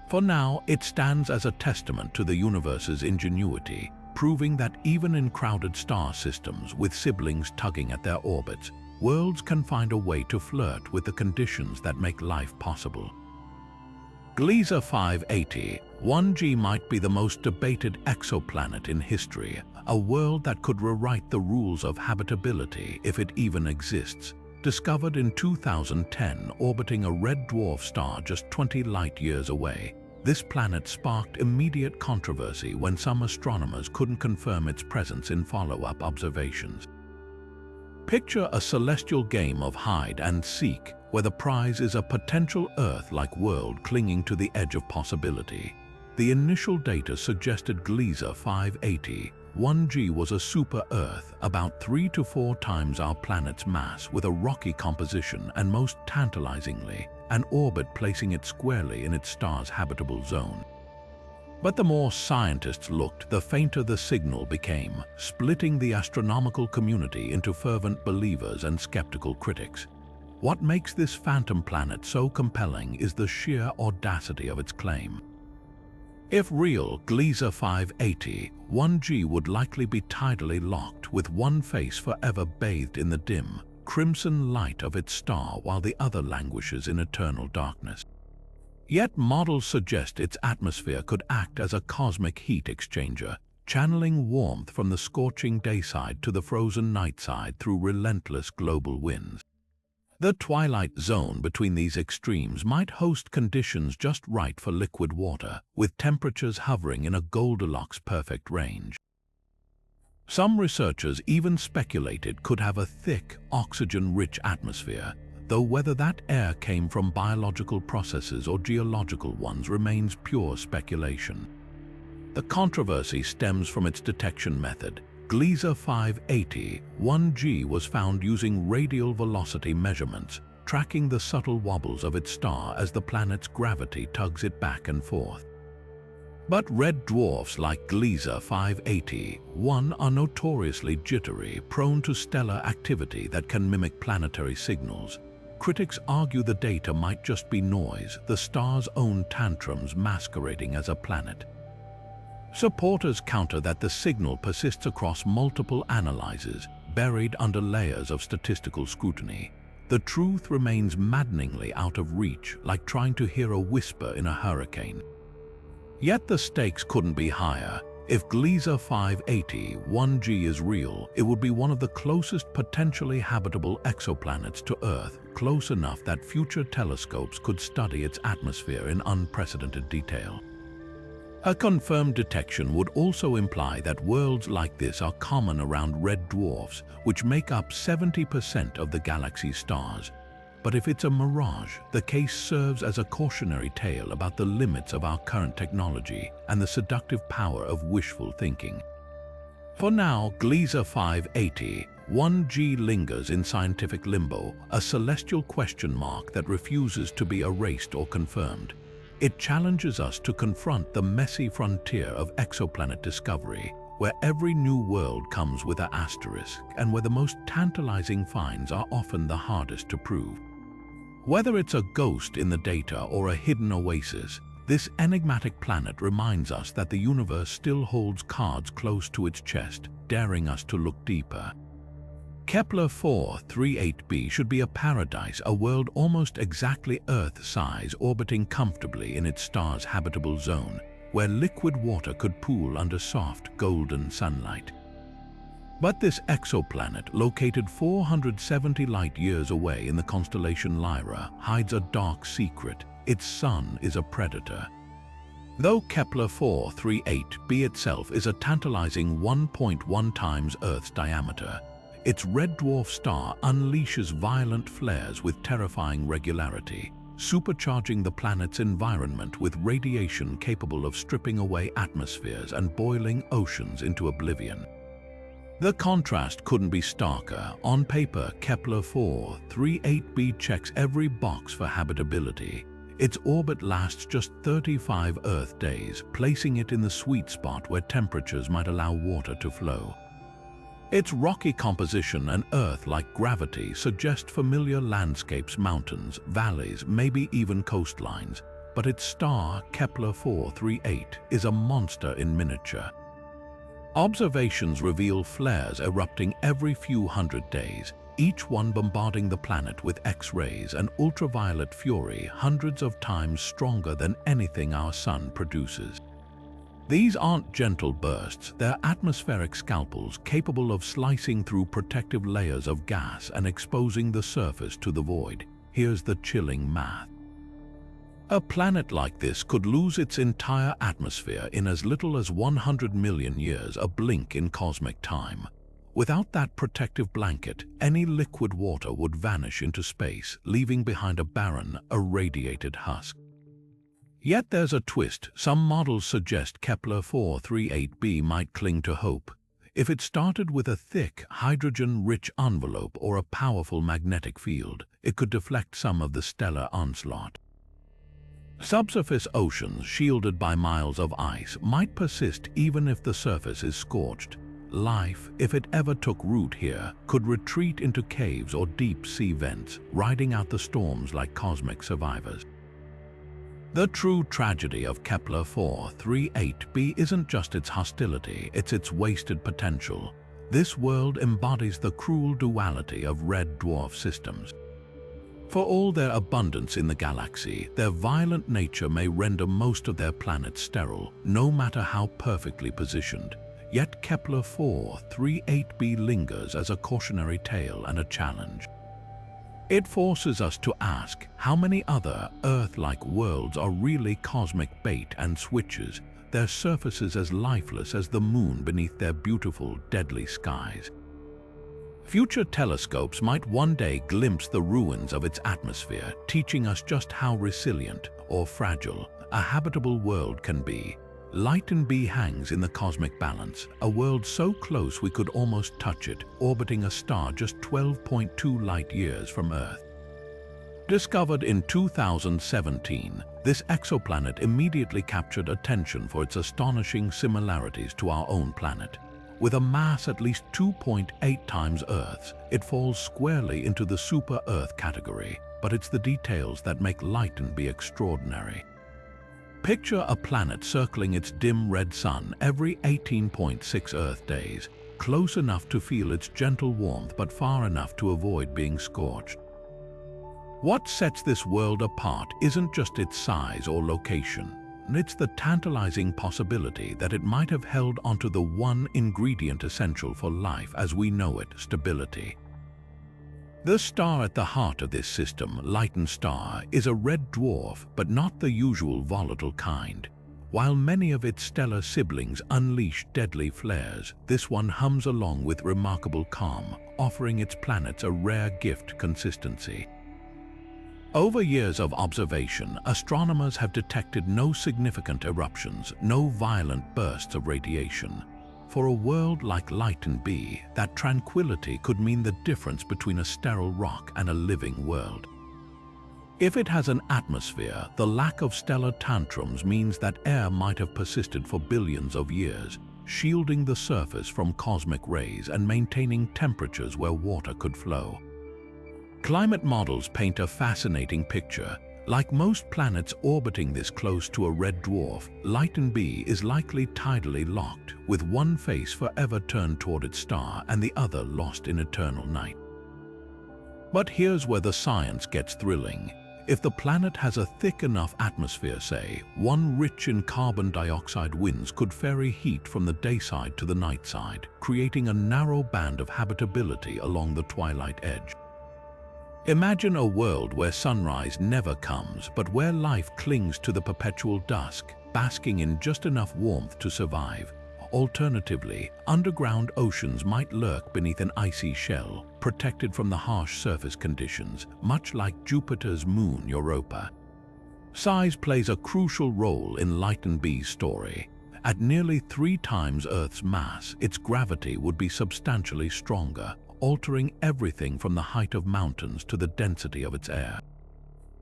For now, it stands as a testament to the universe's ingenuity, proving that even in crowded star systems with siblings tugging at their orbits, worlds can find a way to flirt with the conditions that make life possible. Gliese 580, 1G might be the most debated exoplanet in history, a world that could rewrite the rules of habitability if it even exists. Discovered in 2010 orbiting a red dwarf star just 20 light-years away, this planet sparked immediate controversy when some astronomers couldn't confirm its presence in follow-up observations. Picture a celestial game of hide and seek, where the prize is a potential Earth-like world clinging to the edge of possibility. The initial data suggested Gliese 580, 1G was a super-Earth, about 3 to 4 times our planet's mass with a rocky composition and, most tantalizingly, an orbit placing it squarely in its star's habitable zone. But the more scientists looked, the fainter the signal became, splitting the astronomical community into fervent believers and skeptical critics. What makes this phantom planet so compelling is the sheer audacity of its claim. If real, Gliese 580 1G would likely be tidally locked, with one face forever bathed in the dim, crimson light of its star while the other languishes in eternal darkness. Yet models suggest its atmosphere could act as a cosmic heat exchanger, channeling warmth from the scorching day side to the frozen night side through relentless global winds. The twilight zone between these extremes might host conditions just right for liquid water, with temperatures hovering in a Goldilocks perfect range. Some researchers even speculated could have a thick, oxygen-rich atmosphere, though whether that air came from biological processes or geological ones remains pure speculation. The controversy stems from its detection method. Gliese 580 1G was found using radial velocity measurements, tracking the subtle wobbles of its star as the planet's gravity tugs it back and forth. But red dwarfs like Gliese 580 1 are notoriously jittery, prone to stellar activity that can mimic planetary signals. Critics argue the data might just be noise, the star's own tantrums masquerading as a planet. Supporters counter that the signal persists across multiple analyzers, buried under layers of statistical scrutiny. The truth remains maddeningly out of reach, like trying to hear a whisper in a hurricane. Yet the stakes couldn't be higher. If Gliese 580 1G is real, it would be one of the closest potentially habitable exoplanets to Earth, close enough that future telescopes could study its atmosphere in unprecedented detail. A confirmed detection would also imply that worlds like this are common around red dwarfs, which make up 70% of the galaxy's stars. But if it's a mirage, the case serves as a cautionary tale about the limits of our current technology and the seductive power of wishful thinking. For now, Gliese 580 1G lingers in scientific limbo, a celestial question mark that refuses to be erased or confirmed. It challenges us to confront the messy frontier of exoplanet discovery, where every new world comes with an asterisk and where the most tantalizing finds are often the hardest to prove. Whether it's a ghost in the data or a hidden oasis, this enigmatic planet reminds us that the universe still holds cards close to its chest, daring us to look deeper. Kepler 438b should be a paradise, a world almost exactly Earth-size, orbiting comfortably in its star's habitable zone, where liquid water could pool under soft, golden sunlight. But this exoplanet, located 470 light-years away in the constellation Lyra, hides a dark secret. Its sun is a predator. Though Kepler 438b itself is a tantalizing 1.1 times Earth's diameter, its red dwarf star unleashes violent flares with terrifying regularity, supercharging the planet's environment with radiation capable of stripping away atmospheres and boiling oceans into oblivion. The contrast couldn't be starker. On paper, Kepler 438b checks every box for habitability. Its orbit lasts just 35 Earth days, placing it in the sweet spot where temperatures might allow water to flow. Its rocky composition and Earth-like gravity suggest familiar landscapes, mountains, valleys, maybe even coastlines. But its star, Kepler 438, is a monster in miniature. Observations reveal flares erupting every few hundred days, each one bombarding the planet with X-rays and ultraviolet fury hundreds of times stronger than anything our sun produces. These aren't gentle bursts, they're atmospheric scalpels capable of slicing through protective layers of gas and exposing the surface to the void. Here's the chilling math. A planet like this could lose its entire atmosphere in as little as 100 million years, a blink in cosmic time. Without that protective blanket, any liquid water would vanish into space, leaving behind a barren, irradiated husk. Yet there's a twist. Some models suggest Kepler 438b might cling to hope. If it started with a thick, hydrogen-rich envelope or a powerful magnetic field, it could deflect some of the stellar onslaught. Subsurface oceans, shielded by miles of ice, might persist even if the surface is scorched. life, if it ever took root here, could retreat into caves or deep sea vents, riding out the storms like cosmic survivors. The true tragedy of Kepler 438b isn't just its hostility, it's its wasted potential. This world embodies the cruel duality of red dwarf systems. For all their abundance in the galaxy, their violent nature may render most of their planets sterile, no matter how perfectly positioned. Yet Kepler 438b lingers as a cautionary tale and a challenge. It forces us to ask how many other Earth-like worlds are really cosmic bait and switches, their surfaces as lifeless as the moon beneath their beautiful, deadly skies. Future telescopes might one day glimpse the ruins of its atmosphere, teaching us just how resilient or fragile a habitable world can be. Lighten B hangs in the cosmic balance, a world so close we could almost touch it, orbiting a star just 12.2 light-years from Earth. Discovered in 2017, this exoplanet immediately captured attention for its astonishing similarities to our own planet. With a mass at least 2.8 times Earth's, it falls squarely into the super-Earth category, but it's the details that make Lighten B extraordinary. Picture a planet circling its dim red sun every 18.6 Earth days, close enough to feel its gentle warmth but far enough to avoid being scorched. What sets this world apart isn't just its size or location. It's the tantalizing possibility that it might have held onto the one ingredient essential for life as we know it: stability. The star at the heart of this system, Lighten Star, is a red dwarf, but not the usual volatile kind. While many of its stellar siblings unleash deadly flares, this one hums along with remarkable calm, offering its planets a rare gift: consistency. Over years of observation, astronomers have detected no significant eruptions, no violent bursts of radiation. For a world like Lighten B, that tranquility could mean the difference between a sterile rock and a living world. If it has an atmosphere, the lack of stellar tantrums means that air might have persisted for billions of years, shielding the surface from cosmic rays and maintaining temperatures where water could flow. Climate models paint a fascinating picture. Like most planets orbiting this close to a red dwarf, Lighten B is likely tidally locked, with one face forever turned toward its star and the other lost in eternal night. But here's where the science gets thrilling. If the planet has a thick enough atmosphere, say, one rich in carbon dioxide, winds could ferry heat from the day side to the night side, creating a narrow band of habitability along the twilight edge. Imagine a world where sunrise never comes, but where life clings to the perpetual dusk, basking in just enough warmth to survive. Alternatively, underground oceans might lurk beneath an icy shell, protected from the harsh surface conditions, much like Jupiter's moon Europa. Size plays a crucial role in Lighten B's story. At nearly 3 times Earth's mass, its gravity would be substantially stronger, altering everything from the height of mountains to the density of its air.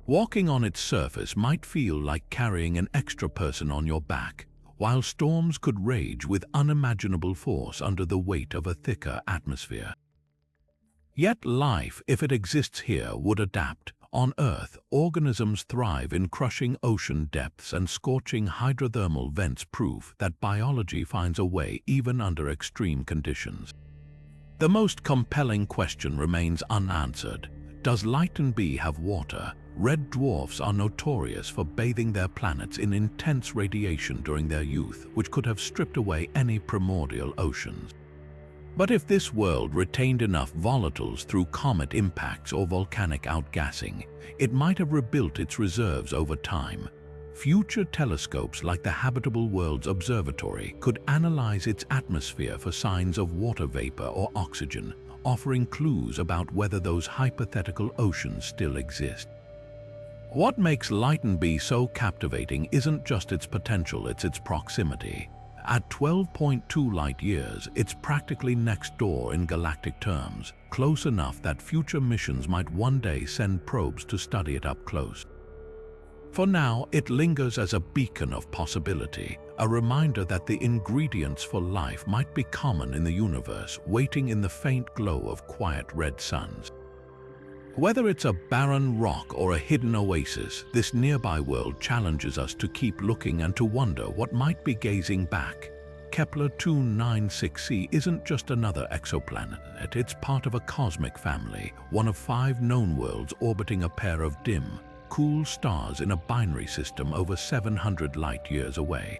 Walking on its surface might feel like carrying an extra person on your back, while storms could rage with unimaginable force under the weight of a thicker atmosphere. Yet life, if it exists here, would adapt. On Earth, organisms thrive in crushing ocean depths and scorching hydrothermal vents, proof that biology finds a way even under extreme conditions. The most compelling question remains unanswered. Does Lighten B have water? Red dwarfs are notorious for bathing their planets in intense radiation during their youth, which could have stripped away any primordial oceans. But if this world retained enough volatiles through comet impacts or volcanic outgassing, it might have rebuilt its reserves over time. Future telescopes like the Habitable Worlds Observatory could analyze its atmosphere for signs of water vapor or oxygen, offering clues about whether those hypothetical oceans still exist. What makes Lighten B so captivating isn't just its potential, it's its proximity. At 12.2 light-years, it's practically next door in galactic terms, close enough that future missions might one day send probes to study it up close. For now, it lingers as a beacon of possibility, a reminder that the ingredients for life might be common in the universe, waiting in the faint glow of quiet red suns. Whether it's a barren rock or a hidden oasis, this nearby world challenges us to keep looking and to wonder what might be gazing back. Kepler 296c isn't just another exoplanet, it's part of a cosmic family, one of 5 known worlds orbiting a pair of dim, cool stars in a binary system over 700 light-years away.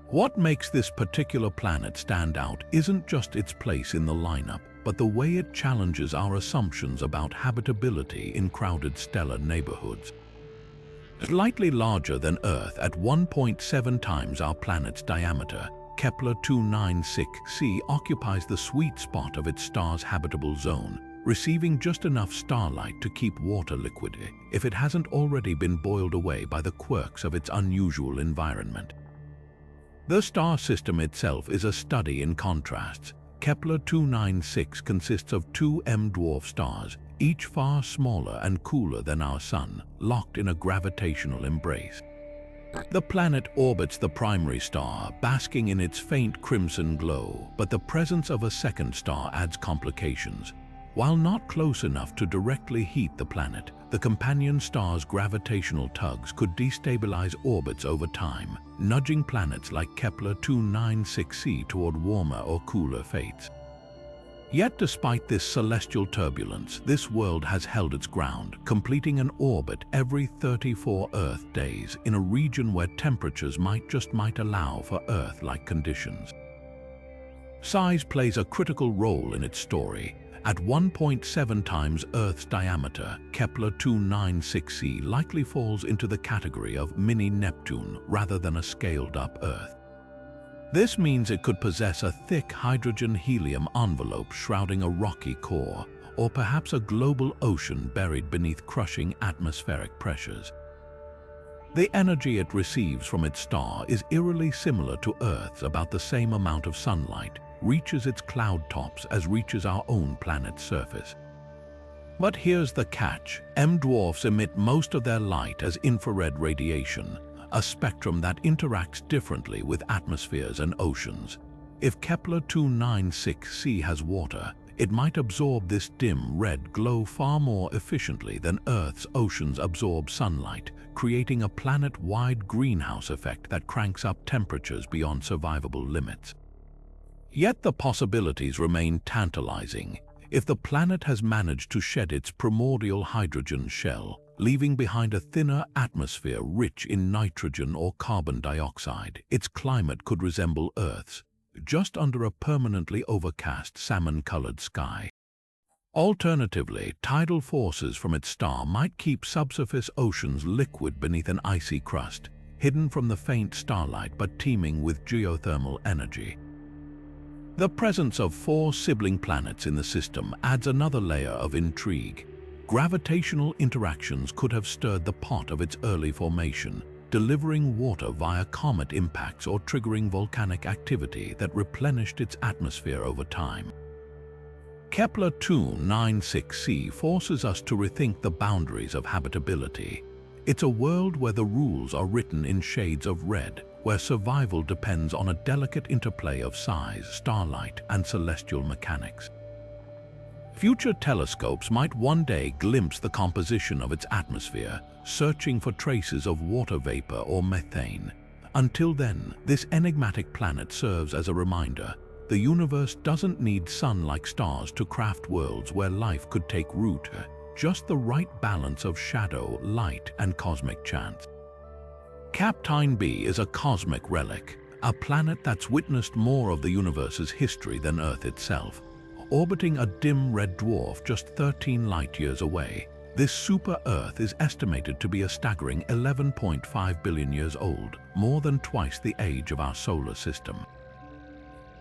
What makes this particular planet stand out isn't just its place in the lineup, but the way it challenges our assumptions about habitability in crowded stellar neighborhoods. Slightly larger than Earth at 1.7 times our planet's diameter, Kepler 296c occupies the sweet spot of its star's habitable zone, receiving just enough starlight to keep water liquid if it hasn't already been boiled away by the quirks of its unusual environment. The star system itself is a study in contrasts. Kepler 296 consists of 2 M-dwarf stars, each far smaller and cooler than our Sun, locked in a gravitational embrace. The planet orbits the primary star, basking in its faint crimson glow, but the presence of a second star adds complications. While not close enough to directly heat the planet, the companion star's gravitational tugs could destabilize orbits over time, nudging planets like Kepler 296c toward warmer or cooler fates. Yet despite this celestial turbulence, this world has held its ground, completing an orbit every 34 Earth days in a region where temperatures might allow for Earth-like conditions. Size plays a critical role in its story. At 1.7 times Earth's diameter, Kepler 296c likely falls into the category of mini-Neptune rather than a scaled-up Earth. This means it could possess a thick hydrogen-helium envelope shrouding a rocky core, or perhaps a global ocean buried beneath crushing atmospheric pressures. The energy it receives from its star is eerily similar to Earth's. About the same amount of sunlight reaches its cloud tops as reaches our own planet's surface. But here's the catch. M-dwarfs emit most of their light as infrared radiation, a spectrum that interacts differently with atmospheres and oceans. If Kepler 296c has water, it might absorb this dim red glow far more efficiently than Earth's oceans absorb sunlight, creating a planet-wide greenhouse effect that cranks up temperatures beyond survivable limits. Yet the possibilities remain tantalizing. If the planet has managed to shed its primordial hydrogen shell, leaving behind a thinner atmosphere rich in nitrogen or carbon dioxide, its climate could resemble Earth's, just under a permanently overcast salmon-colored sky. Alternatively, tidal forces from its star might keep subsurface oceans liquid beneath an icy crust, hidden from the faint starlight but teeming with geothermal energy. The presence of 4 sibling planets in the system adds another layer of intrigue. Gravitational interactions could have stirred the pot of its early formation, delivering water via comet impacts or triggering volcanic activity that replenished its atmosphere over time. Kepler 296c forces us to rethink the boundaries of habitability. It's a world where the rules are written in shades of red, where survival depends on a delicate interplay of size, starlight, and celestial mechanics. Future telescopes might one day glimpse the composition of its atmosphere, searching for traces of water vapor or methane. Until then, this enigmatic planet serves as a reminder. The universe doesn't need sun-like stars to craft worlds where life could take root, just the right balance of shadow, light, and cosmic chance. Captain B is a cosmic relic, a planet that's witnessed more of the universe's history than Earth itself. Orbiting a dim red dwarf just 13 light-years away, this super-Earth is estimated to be a staggering 11.5 billion years old, more than twice the age of our solar system.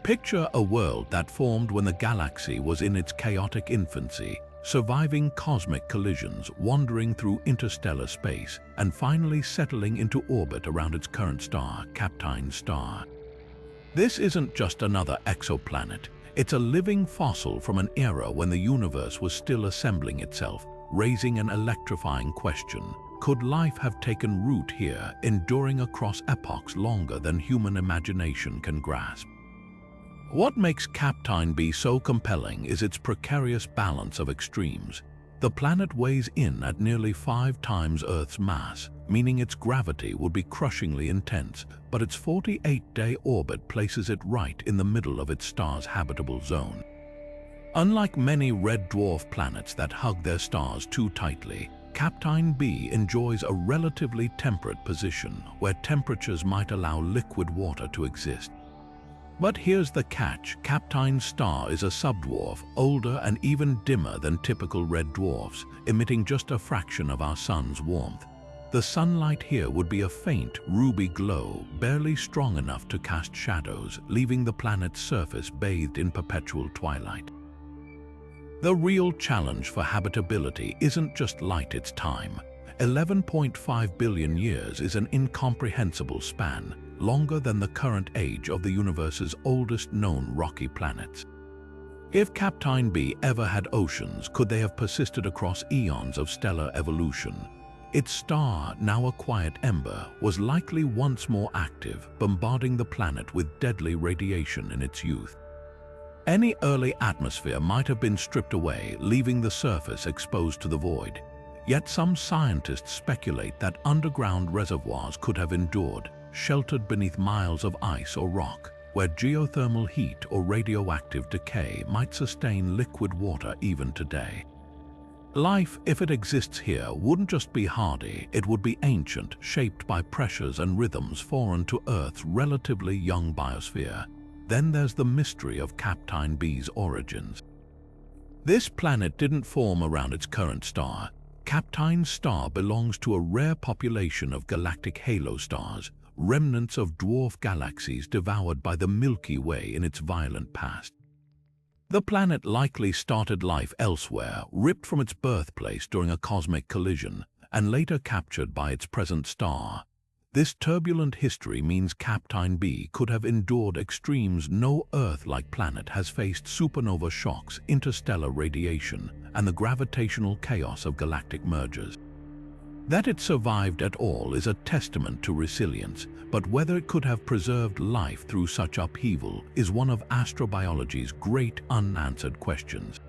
Picture a world that formed when the galaxy was in its chaotic infancy, surviving cosmic collisions, wandering through interstellar space, and finally settling into orbit around its current star, Captain Star. This isn't just another exoplanet. It's a living fossil from an era when the universe was still assembling itself, raising an electrifying question. Could life have taken root here, enduring across epochs longer than human imagination can grasp? What makes Captain B so compelling is its precarious balance of extremes. The planet weighs in at nearly 5 times Earth's mass, meaning its gravity would be crushingly intense, but its 48-day orbit places it right in the middle of its star's habitable zone. Unlike many red dwarf planets that hug their stars too tightly, Captain B enjoys a relatively temperate position where temperatures might allow liquid water to exist. But here's the catch: Captain's star is a subdwarf, older and even dimmer than typical red dwarfs, emitting just a fraction of our sun's warmth. The sunlight here would be a faint, ruby glow, barely strong enough to cast shadows, leaving the planet's surface bathed in perpetual twilight. The real challenge for habitability isn't just light, it's time. 11.5 billion years is an incomprehensible span, longer than the current age of the universe's oldest known rocky planets. If Captain B ever had oceans, could they have persisted across eons of stellar evolution? Its star, now a quiet ember, was likely once more active, bombarding the planet with deadly radiation in its youth. Any early atmosphere might have been stripped away, leaving the surface exposed to the void. Yet some scientists speculate that underground reservoirs could have endured, sheltered beneath miles of ice or rock, where geothermal heat or radioactive decay might sustain liquid water even today. Life, if it exists here, wouldn't just be hardy, it would be ancient, shaped by pressures and rhythms foreign to Earth's relatively young biosphere. Then there's the mystery of Captain B's origins. This planet didn't form around its current star. Captain's star belongs to a rare population of galactic halo stars, remnants of dwarf galaxies devoured by the Milky Way in its violent past. The planet likely started life elsewhere, ripped from its birthplace during a cosmic collision, and later captured by its present star. This turbulent history means Captain B could have endured extremes no Earth-like planet has faced: supernova shocks, interstellar radiation, and the gravitational chaos of galactic mergers. That it survived at all is a testament to resilience, but whether it could have preserved life through such upheaval is one of astrobiology's great unanswered questions.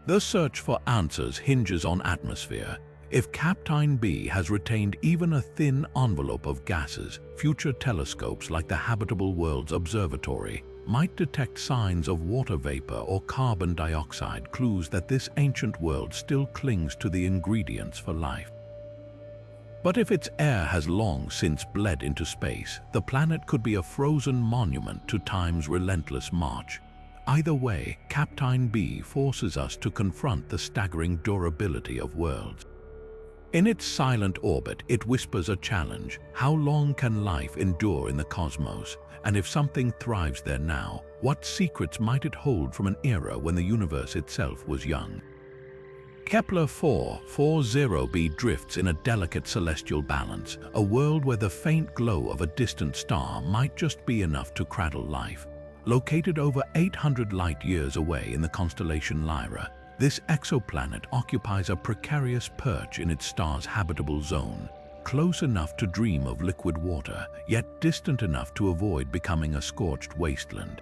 The search for answers hinges on atmosphere. If Captain B has retained even a thin envelope of gases, future telescopes like the Habitable Worlds Observatory might detect signs of water vapor or carbon dioxide, clues that this ancient world still clings to the ingredients for life. But if its air has long since bled into space, the planet could be a frozen monument to time's relentless march. Either way, Captain B forces us to confront the staggering durability of worlds. In its silent orbit, it whispers a challenge: how long can life endure in the cosmos? And if something thrives there now, what secrets might it hold from an era when the universe itself was young? Kepler 440b drifts in a delicate celestial balance, a world where the faint glow of a distant star might just be enough to cradle life. Located over 800 light-years away in the constellation Lyra, this exoplanet occupies a precarious perch in its star's habitable zone, close enough to dream of liquid water, yet distant enough to avoid becoming a scorched wasteland.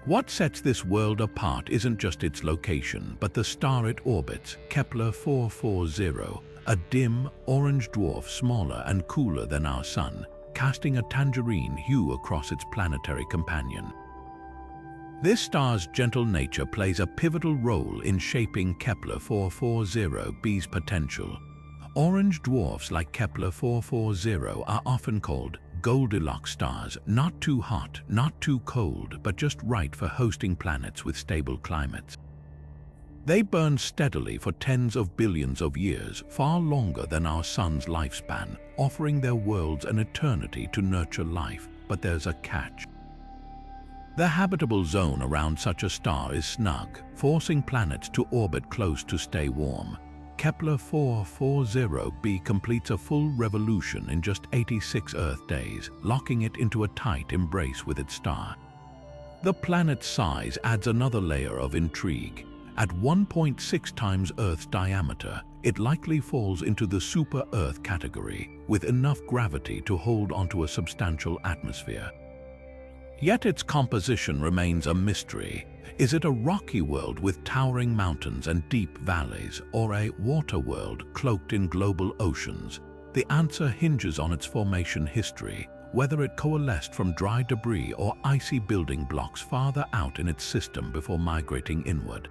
What sets this world apart isn't just its location, but the star it orbits, Kepler 440, a dim, orange dwarf smaller and cooler than our Sun, casting a tangerine hue across its planetary companion. This star's gentle nature plays a pivotal role in shaping Kepler 440b's potential. Orange dwarfs like Kepler 440 are often called Goldilocks stars, not too hot, not too cold, but just right for hosting planets with stable climates. They burn steadily for tens of billions of years, far longer than our Sun's lifespan, offering their worlds an eternity to nurture life. But there's a catch. The habitable zone around such a star is snug, forcing planets to orbit close to stay warm. Kepler 440b completes a full revolution in just 86 Earth days, locking it into a tight embrace with its star. The planet's size adds another layer of intrigue. At 1.6 times Earth's diameter, it likely falls into the super-Earth category, with enough gravity to hold onto a substantial atmosphere. Yet its composition remains a mystery. Is it a rocky world with towering mountains and deep valleys, or a water world cloaked in global oceans? The answer hinges on its formation history, whether it coalesced from dry debris or icy building blocks farther out in its system before migrating inward.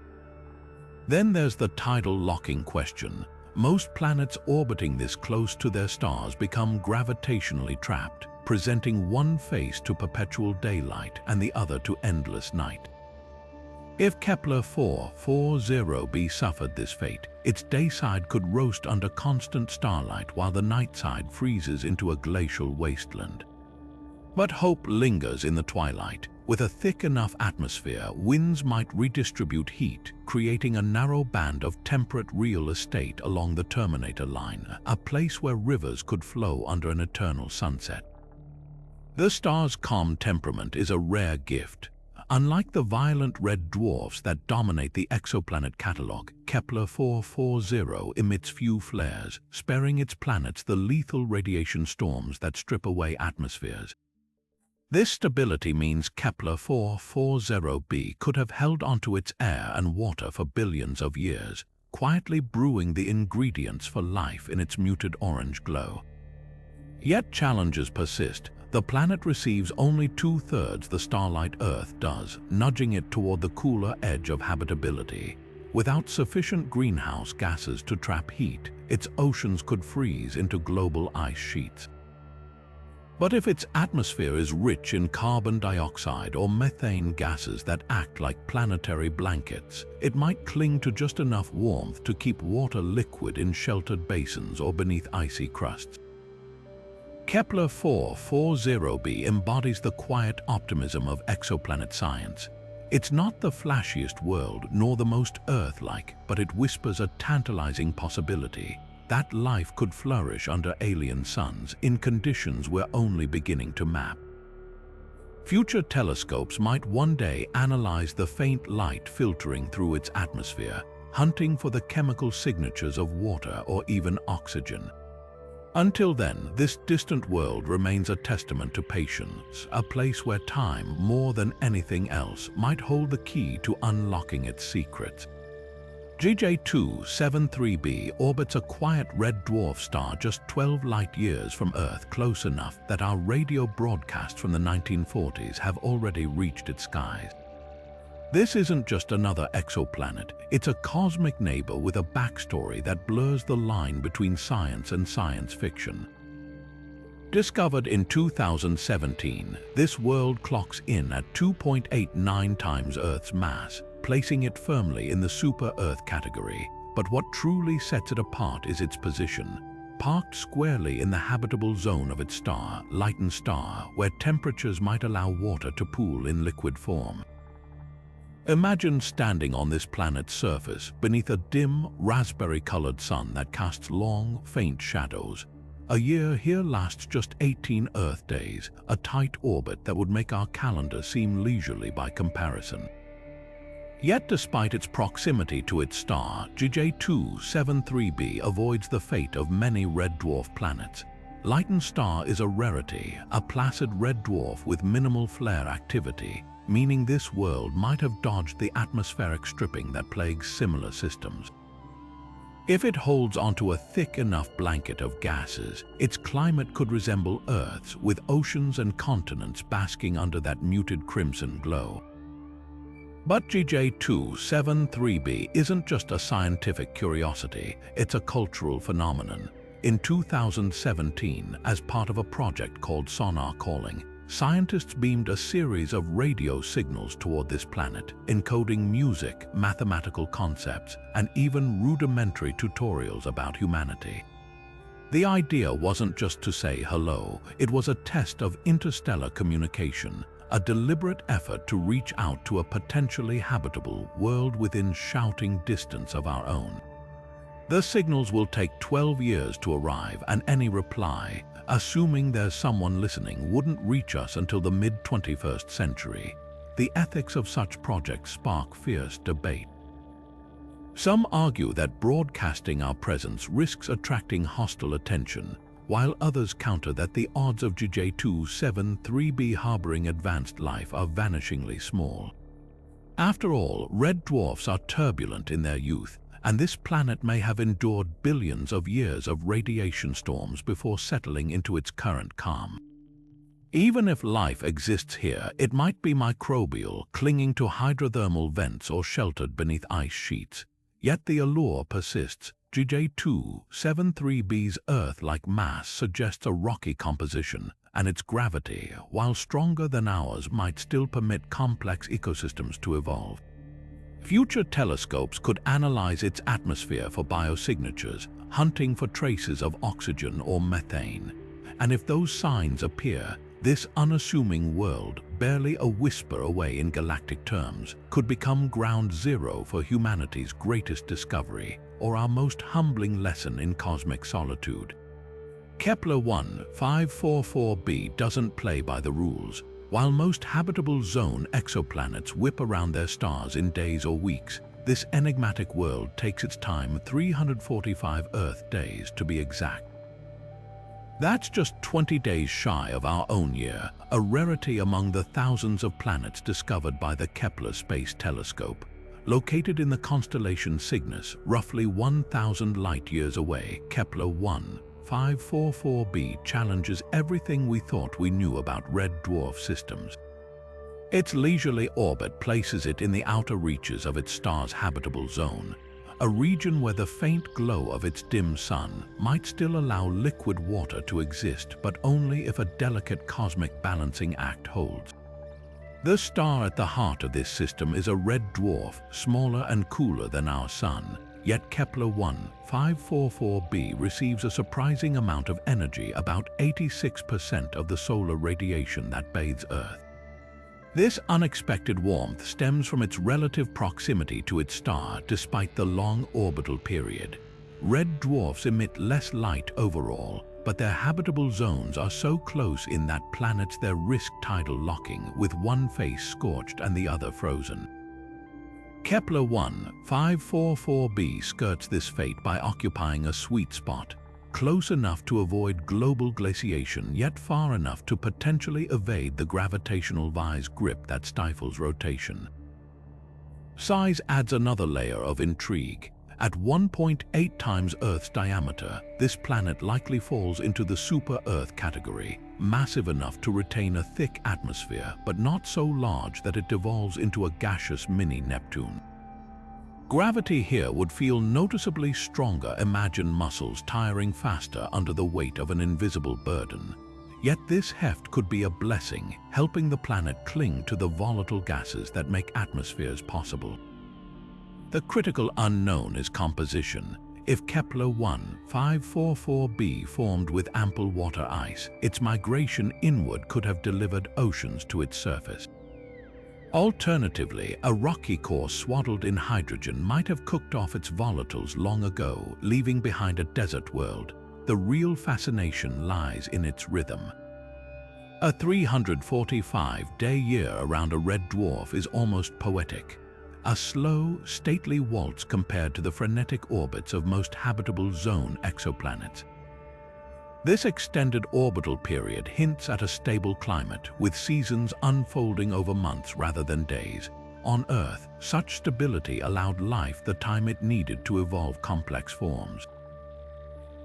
Then there's the tidal locking question. Most planets orbiting this close to their stars become gravitationally trapped, presenting one face to perpetual daylight and the other to endless night. If Kepler 440b suffered this fate, its day side could roast under constant starlight while the night side freezes into a glacial wasteland. But hope lingers in the twilight. With a thick enough atmosphere, winds might redistribute heat, creating a narrow band of temperate real estate along the Terminator line, a place where rivers could flow under an eternal sunset. The star's calm temperament is a rare gift. Unlike the violent red dwarfs that dominate the exoplanet catalogue, Kepler 440 emits few flares, sparing its planets the lethal radiation storms that strip away atmospheres. This stability means Kepler 440b could have held onto its air and water for billions of years, quietly brewing the ingredients for life in its muted orange glow. Yet challenges persist. The planet receives only 2/3 the starlight Earth does, nudging it toward the cooler edge of habitability. Without sufficient greenhouse gases to trap heat, its oceans could freeze into global ice sheets. But if its atmosphere is rich in carbon dioxide or methane gases that act like planetary blankets, it might cling to just enough warmth to keep water liquid in sheltered basins or beneath icy crusts. Kepler 440b embodies the quiet optimism of exoplanet science. It's not the flashiest world nor the most Earth-like, but it whispers a tantalizing possibility that life could flourish under alien suns in conditions we're only beginning to map. Future telescopes might one day analyze the faint light filtering through its atmosphere, hunting for the chemical signatures of water or even oxygen. Until then, this distant world remains a testament to patience, a place where time, more than anything else, might hold the key to unlocking its secrets. GJ273b orbits a quiet red dwarf star just 12 light-years from Earth, close enough that our radio broadcasts from the 1940s have already reached its skies. This isn't just another exoplanet, it's a cosmic neighbor with a backstory that blurs the line between science and science fiction. Discovered in 2017, this world clocks in at 2.89 times Earth's mass, placing it firmly in the super-Earth category. But what truly sets it apart is its position. Parked squarely in the habitable zone of its star, Lytton star, where temperatures might allow water to pool in liquid form. Imagine standing on this planet's surface beneath a dim, raspberry-colored sun that casts long, faint shadows. A year here lasts just 18 Earth days, a tight orbit that would make our calendar seem leisurely by comparison. Yet despite its proximity to its star, GJ273b avoids the fate of many red dwarf planets. Lytton star is a rarity, a placid red dwarf with minimal flare activity, meaning this world might have dodged the atmospheric stripping that plagues similar systems. If it holds onto a thick enough blanket of gases, its climate could resemble Earth's, with oceans and continents basking under that muted crimson glow. But GJ273b isn't just a scientific curiosity, it's a cultural phenomenon. In 2017, as part of a project called Sonar Calling, scientists beamed a series of radio signals toward this planet, encoding music, mathematical concepts, and even rudimentary tutorials about humanity. The idea wasn't just to say hello, it was a test of interstellar communication, a deliberate effort to reach out to a potentially habitable world within shouting distance of our own. The signals will take 12 years to arrive, and any reply, assuming there's someone listening, wouldn't reach us until the mid-21st century. The ethics of such projects spark fierce debate. Some argue that broadcasting our presence risks attracting hostile attention, while others counter that the odds of GJ273b harboring advanced life are vanishingly small. After all, red dwarfs are turbulent in their youth, and this planet may have endured billions of years of radiation storms before settling into its current calm. Even if life exists here, it might be microbial, clinging to hydrothermal vents or sheltered beneath ice sheets. Yet the allure persists. GJ273b's Earth-like mass suggests a rocky composition, and its gravity, while stronger than ours, might still permit complex ecosystems to evolve. Future telescopes could analyze its atmosphere for biosignatures, hunting for traces of oxygen or methane. And if those signs appear, this unassuming world, barely a whisper away in galactic terms, could become ground zero for humanity's greatest discovery, or our most humbling lesson in cosmic solitude. Kepler 1544b doesn't play by the rules. While most habitable zone exoplanets whip around their stars in days or weeks, this enigmatic world takes its time, 345 Earth days to be exact. That's just 20 days shy of our own year, a rarity among the thousands of planets discovered by the Kepler Space Telescope. Located in the constellation Cygnus, roughly 1,000 light-years away, Kepler 1544b challenges everything we thought we knew about red dwarf systems. Its leisurely orbit places it in the outer reaches of its star's habitable zone, a region where the faint glow of its dim sun might still allow liquid water to exist, but only if a delicate cosmic balancing act holds. The star at the heart of this system is a red dwarf, smaller and cooler than our Sun, yet Kepler 1544b receives a surprising amount of energy, about 86% of the solar radiation that bathes Earth. This unexpected warmth stems from its relative proximity to its star despite the long orbital period. Red dwarfs emit less light overall, but their habitable zones are so close in that planets there risk tidal locking, with one face scorched and the other frozen. Kepler 1544b skirts this fate by occupying a sweet spot, close enough to avoid global glaciation, yet far enough to potentially evade the gravitational vice grip that stifles rotation. Size adds another layer of intrigue. At 1.8 times Earth's diameter, this planet likely falls into the super-Earth category, massive enough to retain a thick atmosphere, but not so large that it devolves into a gaseous mini-Neptune. Gravity here would feel noticeably stronger. Imagine muscles tiring faster under the weight of an invisible burden. Yet this heft could be a blessing, helping the planet cling to the volatile gases that make atmospheres possible. The critical unknown is composition. If Kepler 1544b formed with ample water ice, its migration inward could have delivered oceans to its surface. Alternatively, a rocky core swaddled in hydrogen might have cooked off its volatiles long ago, leaving behind a desert world. The real fascination lies in its rhythm. A 345-day year around a red dwarf is almost poetic. A slow, stately waltz compared to the frenetic orbits of most habitable zone exoplanets. This extended orbital period hints at a stable climate, with seasons unfolding over months rather than days. On Earth, such stability allowed life the time it needed to evolve complex forms.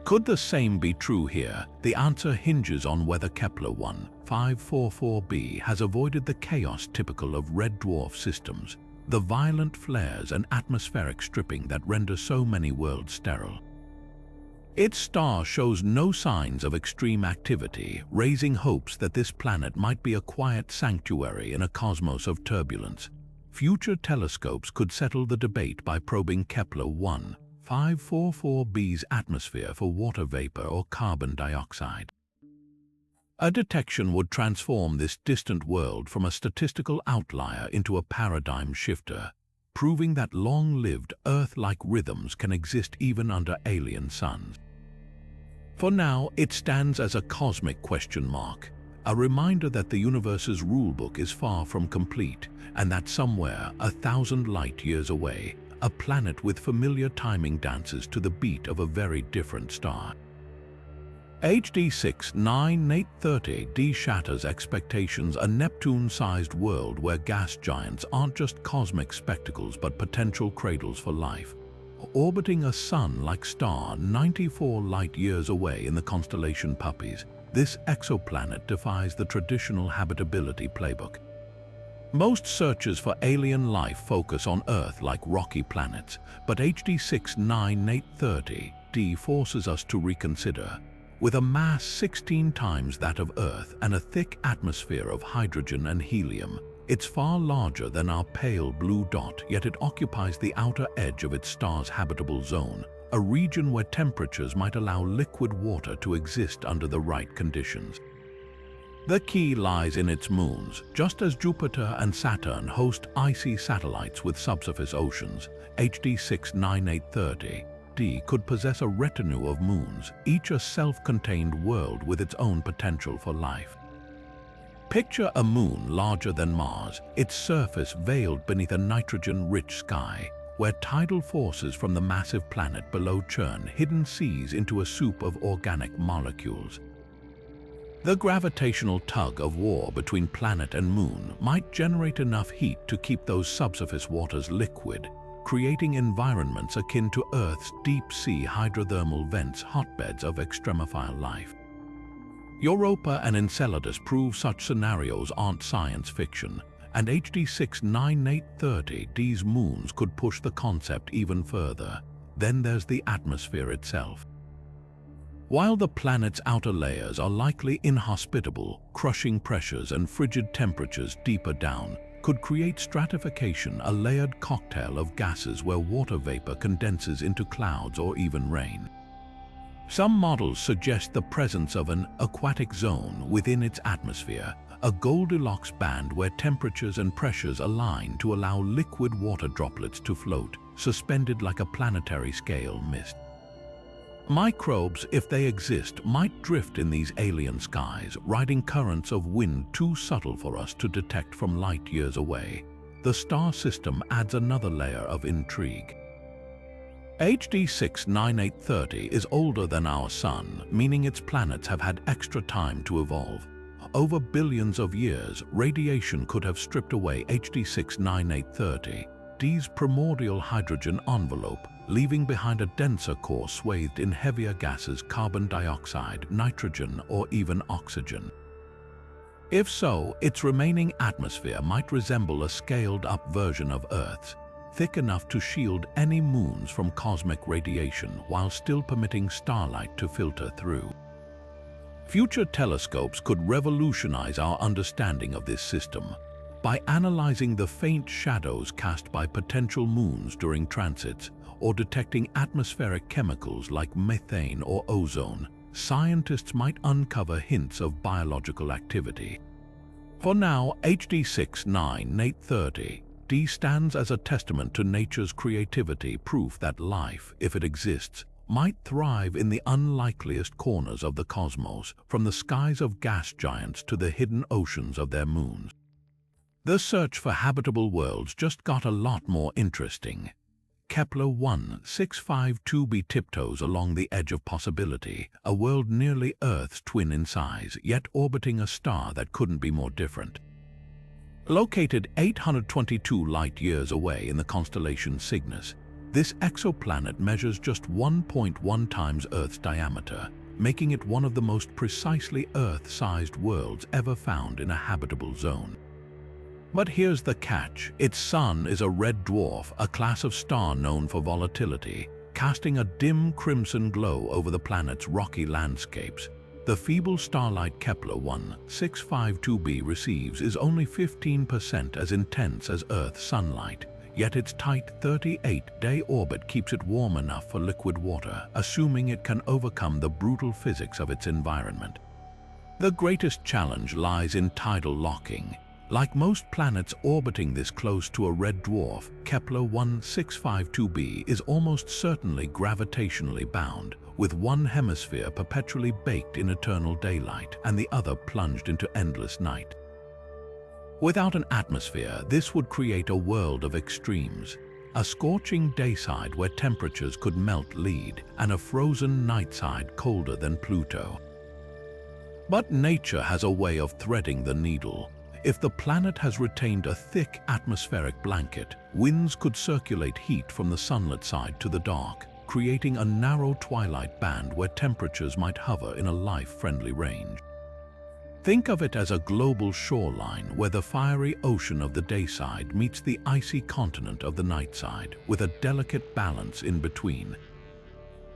Could the same be true here? The answer hinges on whether Kepler 1544b has avoided the chaos typical of red dwarf systems, the violent flares and atmospheric stripping that render so many worlds sterile. Its star shows no signs of extreme activity, raising hopes that this planet might be a quiet sanctuary in a cosmos of turbulence. Future telescopes could settle the debate by probing Kepler 1544b's atmosphere for water vapor or carbon dioxide. A detection would transform this distant world from a statistical outlier into a paradigm shifter, proving that long-lived Earth-like rhythms can exist even under alien suns. For now, it stands as a cosmic question mark, a reminder that the universe's rulebook is far from complete, and that somewhere, 1,000 light-years away, a planet with familiar timing dances to the beat of a very different star. HD 69830d shatters expectations, a Neptune-sized world where gas giants aren't just cosmic spectacles but potential cradles for life. Orbiting a sun-like star 94 light-years away in the constellation Puppis, this exoplanet defies the traditional habitability playbook. Most searches for alien life focus on Earth-like rocky planets, but HD 69830d forces us to reconsider. With a mass 16 times that of Earth and a thick atmosphere of hydrogen and helium, it's far larger than our pale blue dot, yet it occupies the outer edge of its star's habitable zone, a region where temperatures might allow liquid water to exist under the right conditions. The key lies in its moons. Just as Jupiter and Saturn host icy satellites with subsurface oceans, HD 69830d could possess a retinue of moons, each a self-contained world with its own potential for life. Picture a moon larger than Mars, its surface veiled beneath a nitrogen-rich sky, where tidal forces from the massive planet below churn hidden seas into a soup of organic molecules. The gravitational tug-of-war between planet and moon might generate enough heat to keep those subsurface waters liquid, creating environments akin to Earth's deep-sea hydrothermal vents, hotbeds of extremophile life. Europa and Enceladus prove such scenarios aren't science fiction, and HD 69830d's moons could push the concept even further. Then there's the atmosphere itself. While the planet's outer layers are likely inhospitable, crushing pressures and frigid temperatures deeper down could create stratification, a layered cocktail of gases where water vapor condenses into clouds or even rain. Some models suggest the presence of an aquatic zone within its atmosphere, a Goldilocks band where temperatures and pressures align to allow liquid water droplets to float, suspended like a planetary scale mist. Microbes, if they exist, might drift in these alien skies, riding currents of wind too subtle for us to detect from light years away. The star system adds another layer of intrigue. HD 69830 is older than our Sun, meaning its planets have had extra time to evolve. Over billions of years, radiation could have stripped away HD 69830's primordial hydrogen envelope, leaving behind a denser core swathed in heavier gases, carbon dioxide, nitrogen, or even oxygen. If so, its remaining atmosphere might resemble a scaled-up version of Earth's, thick enough to shield any moons from cosmic radiation while still permitting starlight to filter through. Future telescopes could revolutionize our understanding of this system. By analyzing the faint shadows cast by potential moons during transits, or detecting atmospheric chemicals like methane or ozone, scientists might uncover hints of biological activity. For now, HD 69830 stands as a testament to nature's creativity, proof that life, if it exists, might thrive in the unlikeliest corners of the cosmos, from the skies of gas giants to the hidden oceans of their moons. The search for habitable worlds just got a lot more interesting. Kepler 1652b tiptoes along the edge of possibility, a world nearly Earth's twin in size, yet orbiting a star that couldn't be more different. Located 822 light-years away in the constellation Cygnus, this exoplanet measures just 1.1 times Earth's diameter, making it one of the most precisely Earth-sized worlds ever found in a habitable zone. But here's the catch. Its sun is a red dwarf, a class of star known for volatility, casting a dim crimson glow over the planet's rocky landscapes. The feeble starlight Kepler 1652b receives is only 15% as intense as Earth's sunlight, yet its tight 38-day orbit keeps it warm enough for liquid water, assuming it can overcome the brutal physics of its environment. The greatest challenge lies in tidal locking. Like most planets orbiting this close to a red dwarf, Kepler 1652b is almost certainly gravitationally bound, with one hemisphere perpetually baked in eternal daylight and the other plunged into endless night. Without an atmosphere, this would create a world of extremes. a scorching dayside where temperatures could melt lead, and a frozen nightside colder than Pluto. But nature has a way of threading the needle. If the planet has retained a thick atmospheric blanket, winds could circulate heat from the sunlit side to the dark, creating a narrow twilight band where temperatures might hover in a life-friendly range. Think of it as a global shoreline where the fiery ocean of the dayside meets the icy continent of the nightside, with a delicate balance in between.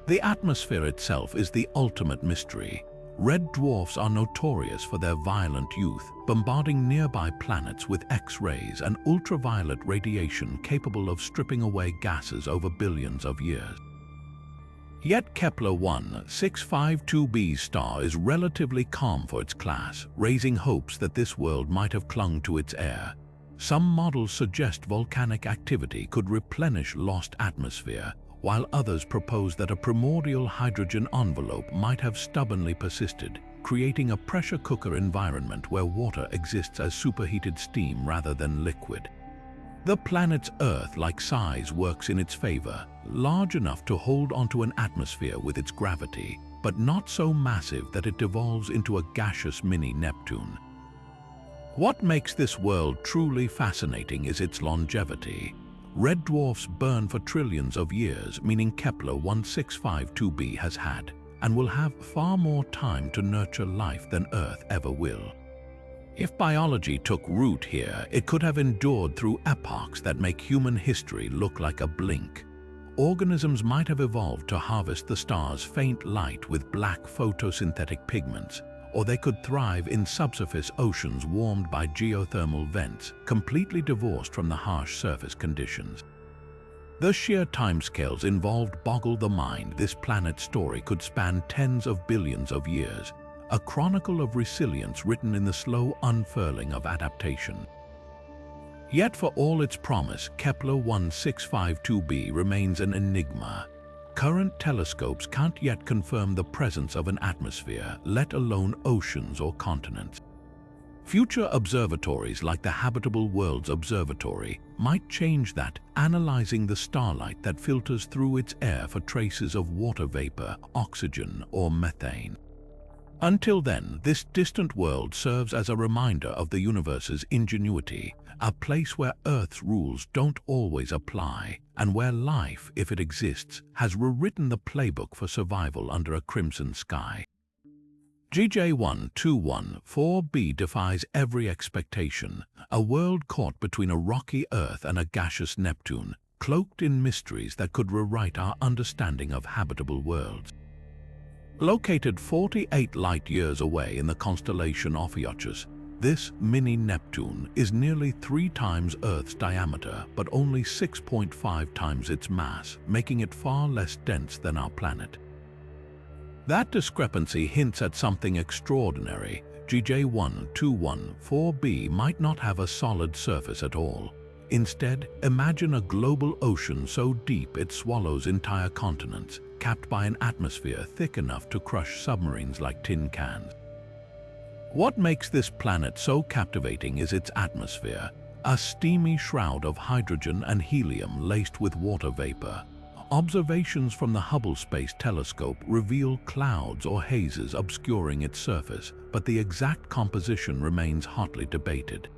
The atmosphere itself is the ultimate mystery. Red dwarfs are notorious for their violent youth, bombarding nearby planets with X-rays and ultraviolet radiation capable of stripping away gases over billions of years. Yet Kepler 1652b's star is relatively calm for its class, raising hopes that this world might have clung to its air. Some models suggest volcanic activity could replenish lost atmosphere, while others propose that a primordial hydrogen envelope might have stubbornly persisted, creating a pressure cooker environment where water exists as superheated steam rather than liquid. The planet's Earth-like size works in its favor, large enough to hold onto an atmosphere with its gravity, but not so massive that it devolves into a gaseous mini-Neptune. What makes this world truly fascinating is its longevity. Red dwarfs burn for trillions of years, meaning Kepler 1652b has had, and will have far more time to nurture life than Earth ever will. If biology took root here, it could have endured through epochs that make human history look like a blink. Organisms might have evolved to harvest the star's faint light with black photosynthetic pigments, or they could thrive in subsurface oceans warmed by geothermal vents, completely divorced from the harsh surface conditions. The sheer timescales involved boggle the mind. This planet's story could span tens of billions of years, a chronicle of resilience written in the slow unfurling of adaptation. Yet for all its promise, Kepler 1652b remains an enigma. Current telescopes can't yet confirm the presence of an atmosphere, let alone oceans or continents. Future observatories like the Habitable Worlds Observatory might change that, analyzing the starlight that filters through its air for traces of water vapor, oxygen, or methane. Until then, this distant world serves as a reminder of the universe's ingenuity, a place where Earth's rules don't always apply, and where life, if it exists, has rewritten the playbook for survival under a crimson sky. GJ1214b defies every expectation, a world caught between a rocky Earth and a gaseous Neptune, cloaked in mysteries that could rewrite our understanding of habitable worlds. Located 48 light-years away in the constellation Ophiuchus, this mini-Neptune is nearly 3 times Earth's diameter but only 6.5 times its mass, making it far less dense than our planet. That discrepancy hints at something extraordinary. GJ1214b might not have a solid surface at all. Instead, imagine a global ocean so deep it swallows entire continents, capped by an atmosphere thick enough to crush submarines like tin cans. What makes this planet so captivating is its atmosphere, a steamy shroud of hydrogen and helium laced with water vapor. Observations from the Hubble Space Telescope reveal clouds or hazes obscuring its surface, but the exact composition remains hotly debated.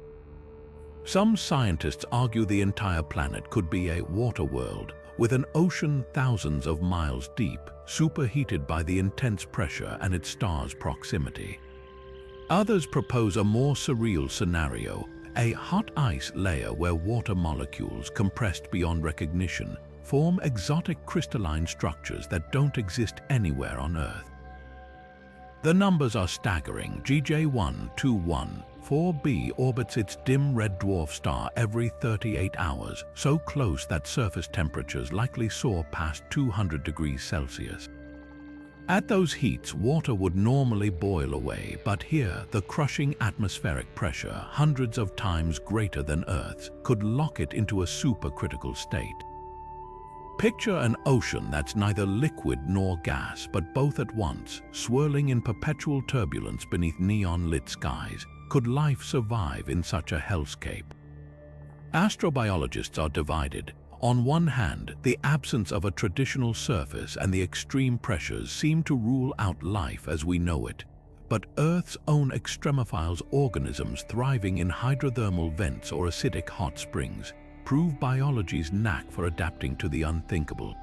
Some scientists argue the entire planet could be a water world, with an ocean thousands of miles deep, superheated by the intense pressure and its star's proximity. Others propose a more surreal scenario, a hot ice layer where water molecules, compressed beyond recognition, form exotic crystalline structures that don't exist anywhere on Earth. The numbers are staggering. GJ1214b orbits its dim red dwarf star every 38 hours, so close that surface temperatures likely soar past 200 degrees Celsius. At those heats, water would normally boil away, but here, the crushing atmospheric pressure, hundreds of times greater than Earth's, could lock it into a supercritical state. Picture an ocean that's neither liquid nor gas, but both at once, swirling in perpetual turbulence beneath neon-lit skies. Could life survive in such a hellscape? Astrobiologists are divided. On one hand, the absence of a traditional surface and the extreme pressures seem to rule out life as we know it. But Earth's own extremophiles organisms thriving in hydrothermal vents or acidic hot springs prove biology's knack for adapting to the unthinkable.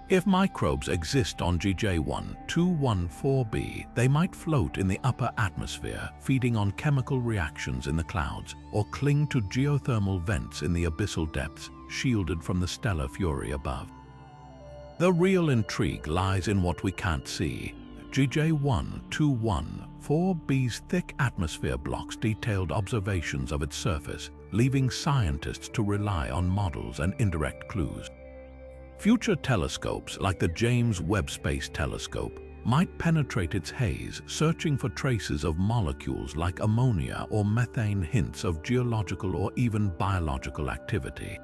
If microbes exist on GJ1214b, they might float in the upper atmosphere, feeding on chemical reactions in the clouds, or cling to geothermal vents in the abyssal depths, shielded from the stellar fury above. The real intrigue lies in what we can't see. GJ1214b's thick atmosphere blocks detailed observations of its surface, leaving scientists to rely on models and indirect clues. Future telescopes, like the James Webb Space Telescope, might penetrate its haze, searching for traces of molecules like ammonia or methane, hints of geological or even biological activity.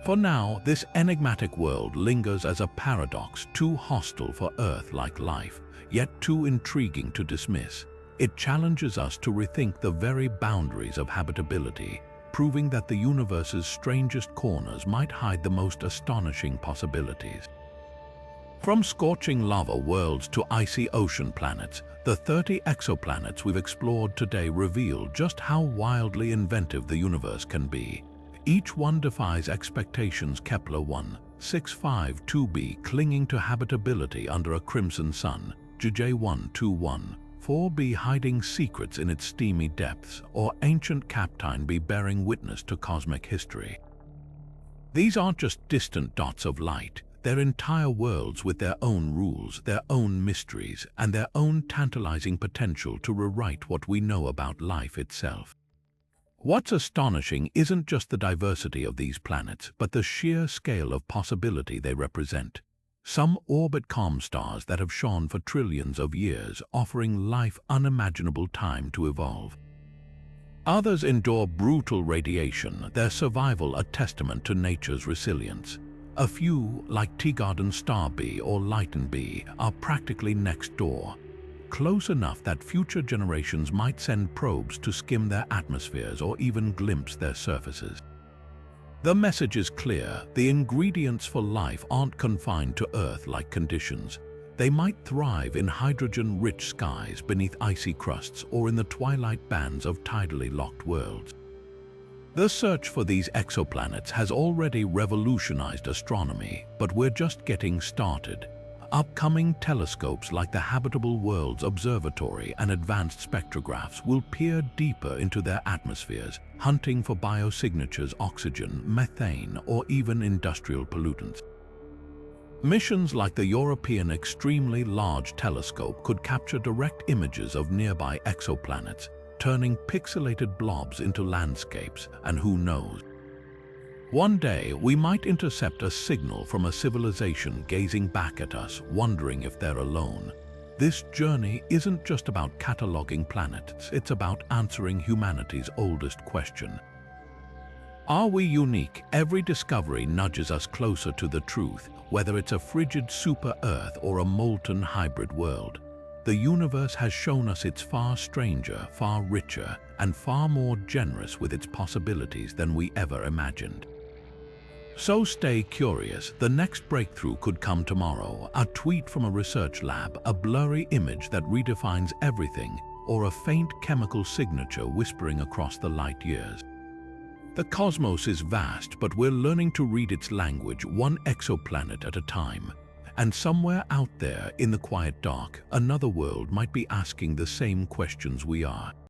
For now, this enigmatic world lingers as a paradox too hostile for Earth-like life, yet too intriguing to dismiss. It challenges us to rethink the very boundaries of habitability, proving that the universe's strangest corners might hide the most astonishing possibilities. From scorching lava worlds to icy ocean planets, the 30 exoplanets we've explored today reveal just how wildly inventive the universe can be. Each one defies expectations. Kepler 1652b clinging to habitability under a crimson sun, GJ1214b hiding secrets in its steamy depths, or ancient Captain B bearing witness to cosmic history. These aren't just distant dots of light, they're entire worlds with their own rules, their own mysteries, and their own tantalizing potential to rewrite what we know about life itself. What's astonishing isn't just the diversity of these planets, but the sheer scale of possibility they represent. Some orbit calm stars that have shone for trillions of years, offering life unimaginable time to evolve. Others endure brutal radiation, their survival a testament to nature's resilience. A few, like Teegarden Star B or Lytton B, are practically next door, close enough that future generations might send probes to skim their atmospheres or even glimpse their surfaces. The message is clear: the ingredients for life aren't confined to Earth-like conditions. They might thrive in hydrogen-rich skies beneath icy crusts or in the twilight bands of tidally locked worlds. The search for these exoplanets has already revolutionized astronomy, but we're just getting started. Upcoming telescopes like the Habitable Worlds Observatory and advanced spectrographs will peer deeper into their atmospheres, hunting for biosignatures, oxygen, methane, or even industrial pollutants. Missions like the European Extremely Large Telescope could capture direct images of nearby exoplanets, turning pixelated blobs into landscapes, and who knows? One day, we might intercept a signal from a civilization gazing back at us, wondering if they're alone. This journey isn't just about cataloging planets, it's about answering humanity's oldest question. Are we unique? Every discovery nudges us closer to the truth, whether it's a frigid super-Earth or a molten hybrid world. The universe has shown us it's far stranger, far richer, and far more generous with its possibilities than we ever imagined. So stay curious. The next breakthrough could come tomorrow. A tweet from a research lab, a blurry image that redefines everything, or a faint chemical signature whispering across the light years. The cosmos is vast, but we're learning to read its language, one exoplanet at a time. And somewhere out there, in the quiet dark, another world might be asking the same questions we are.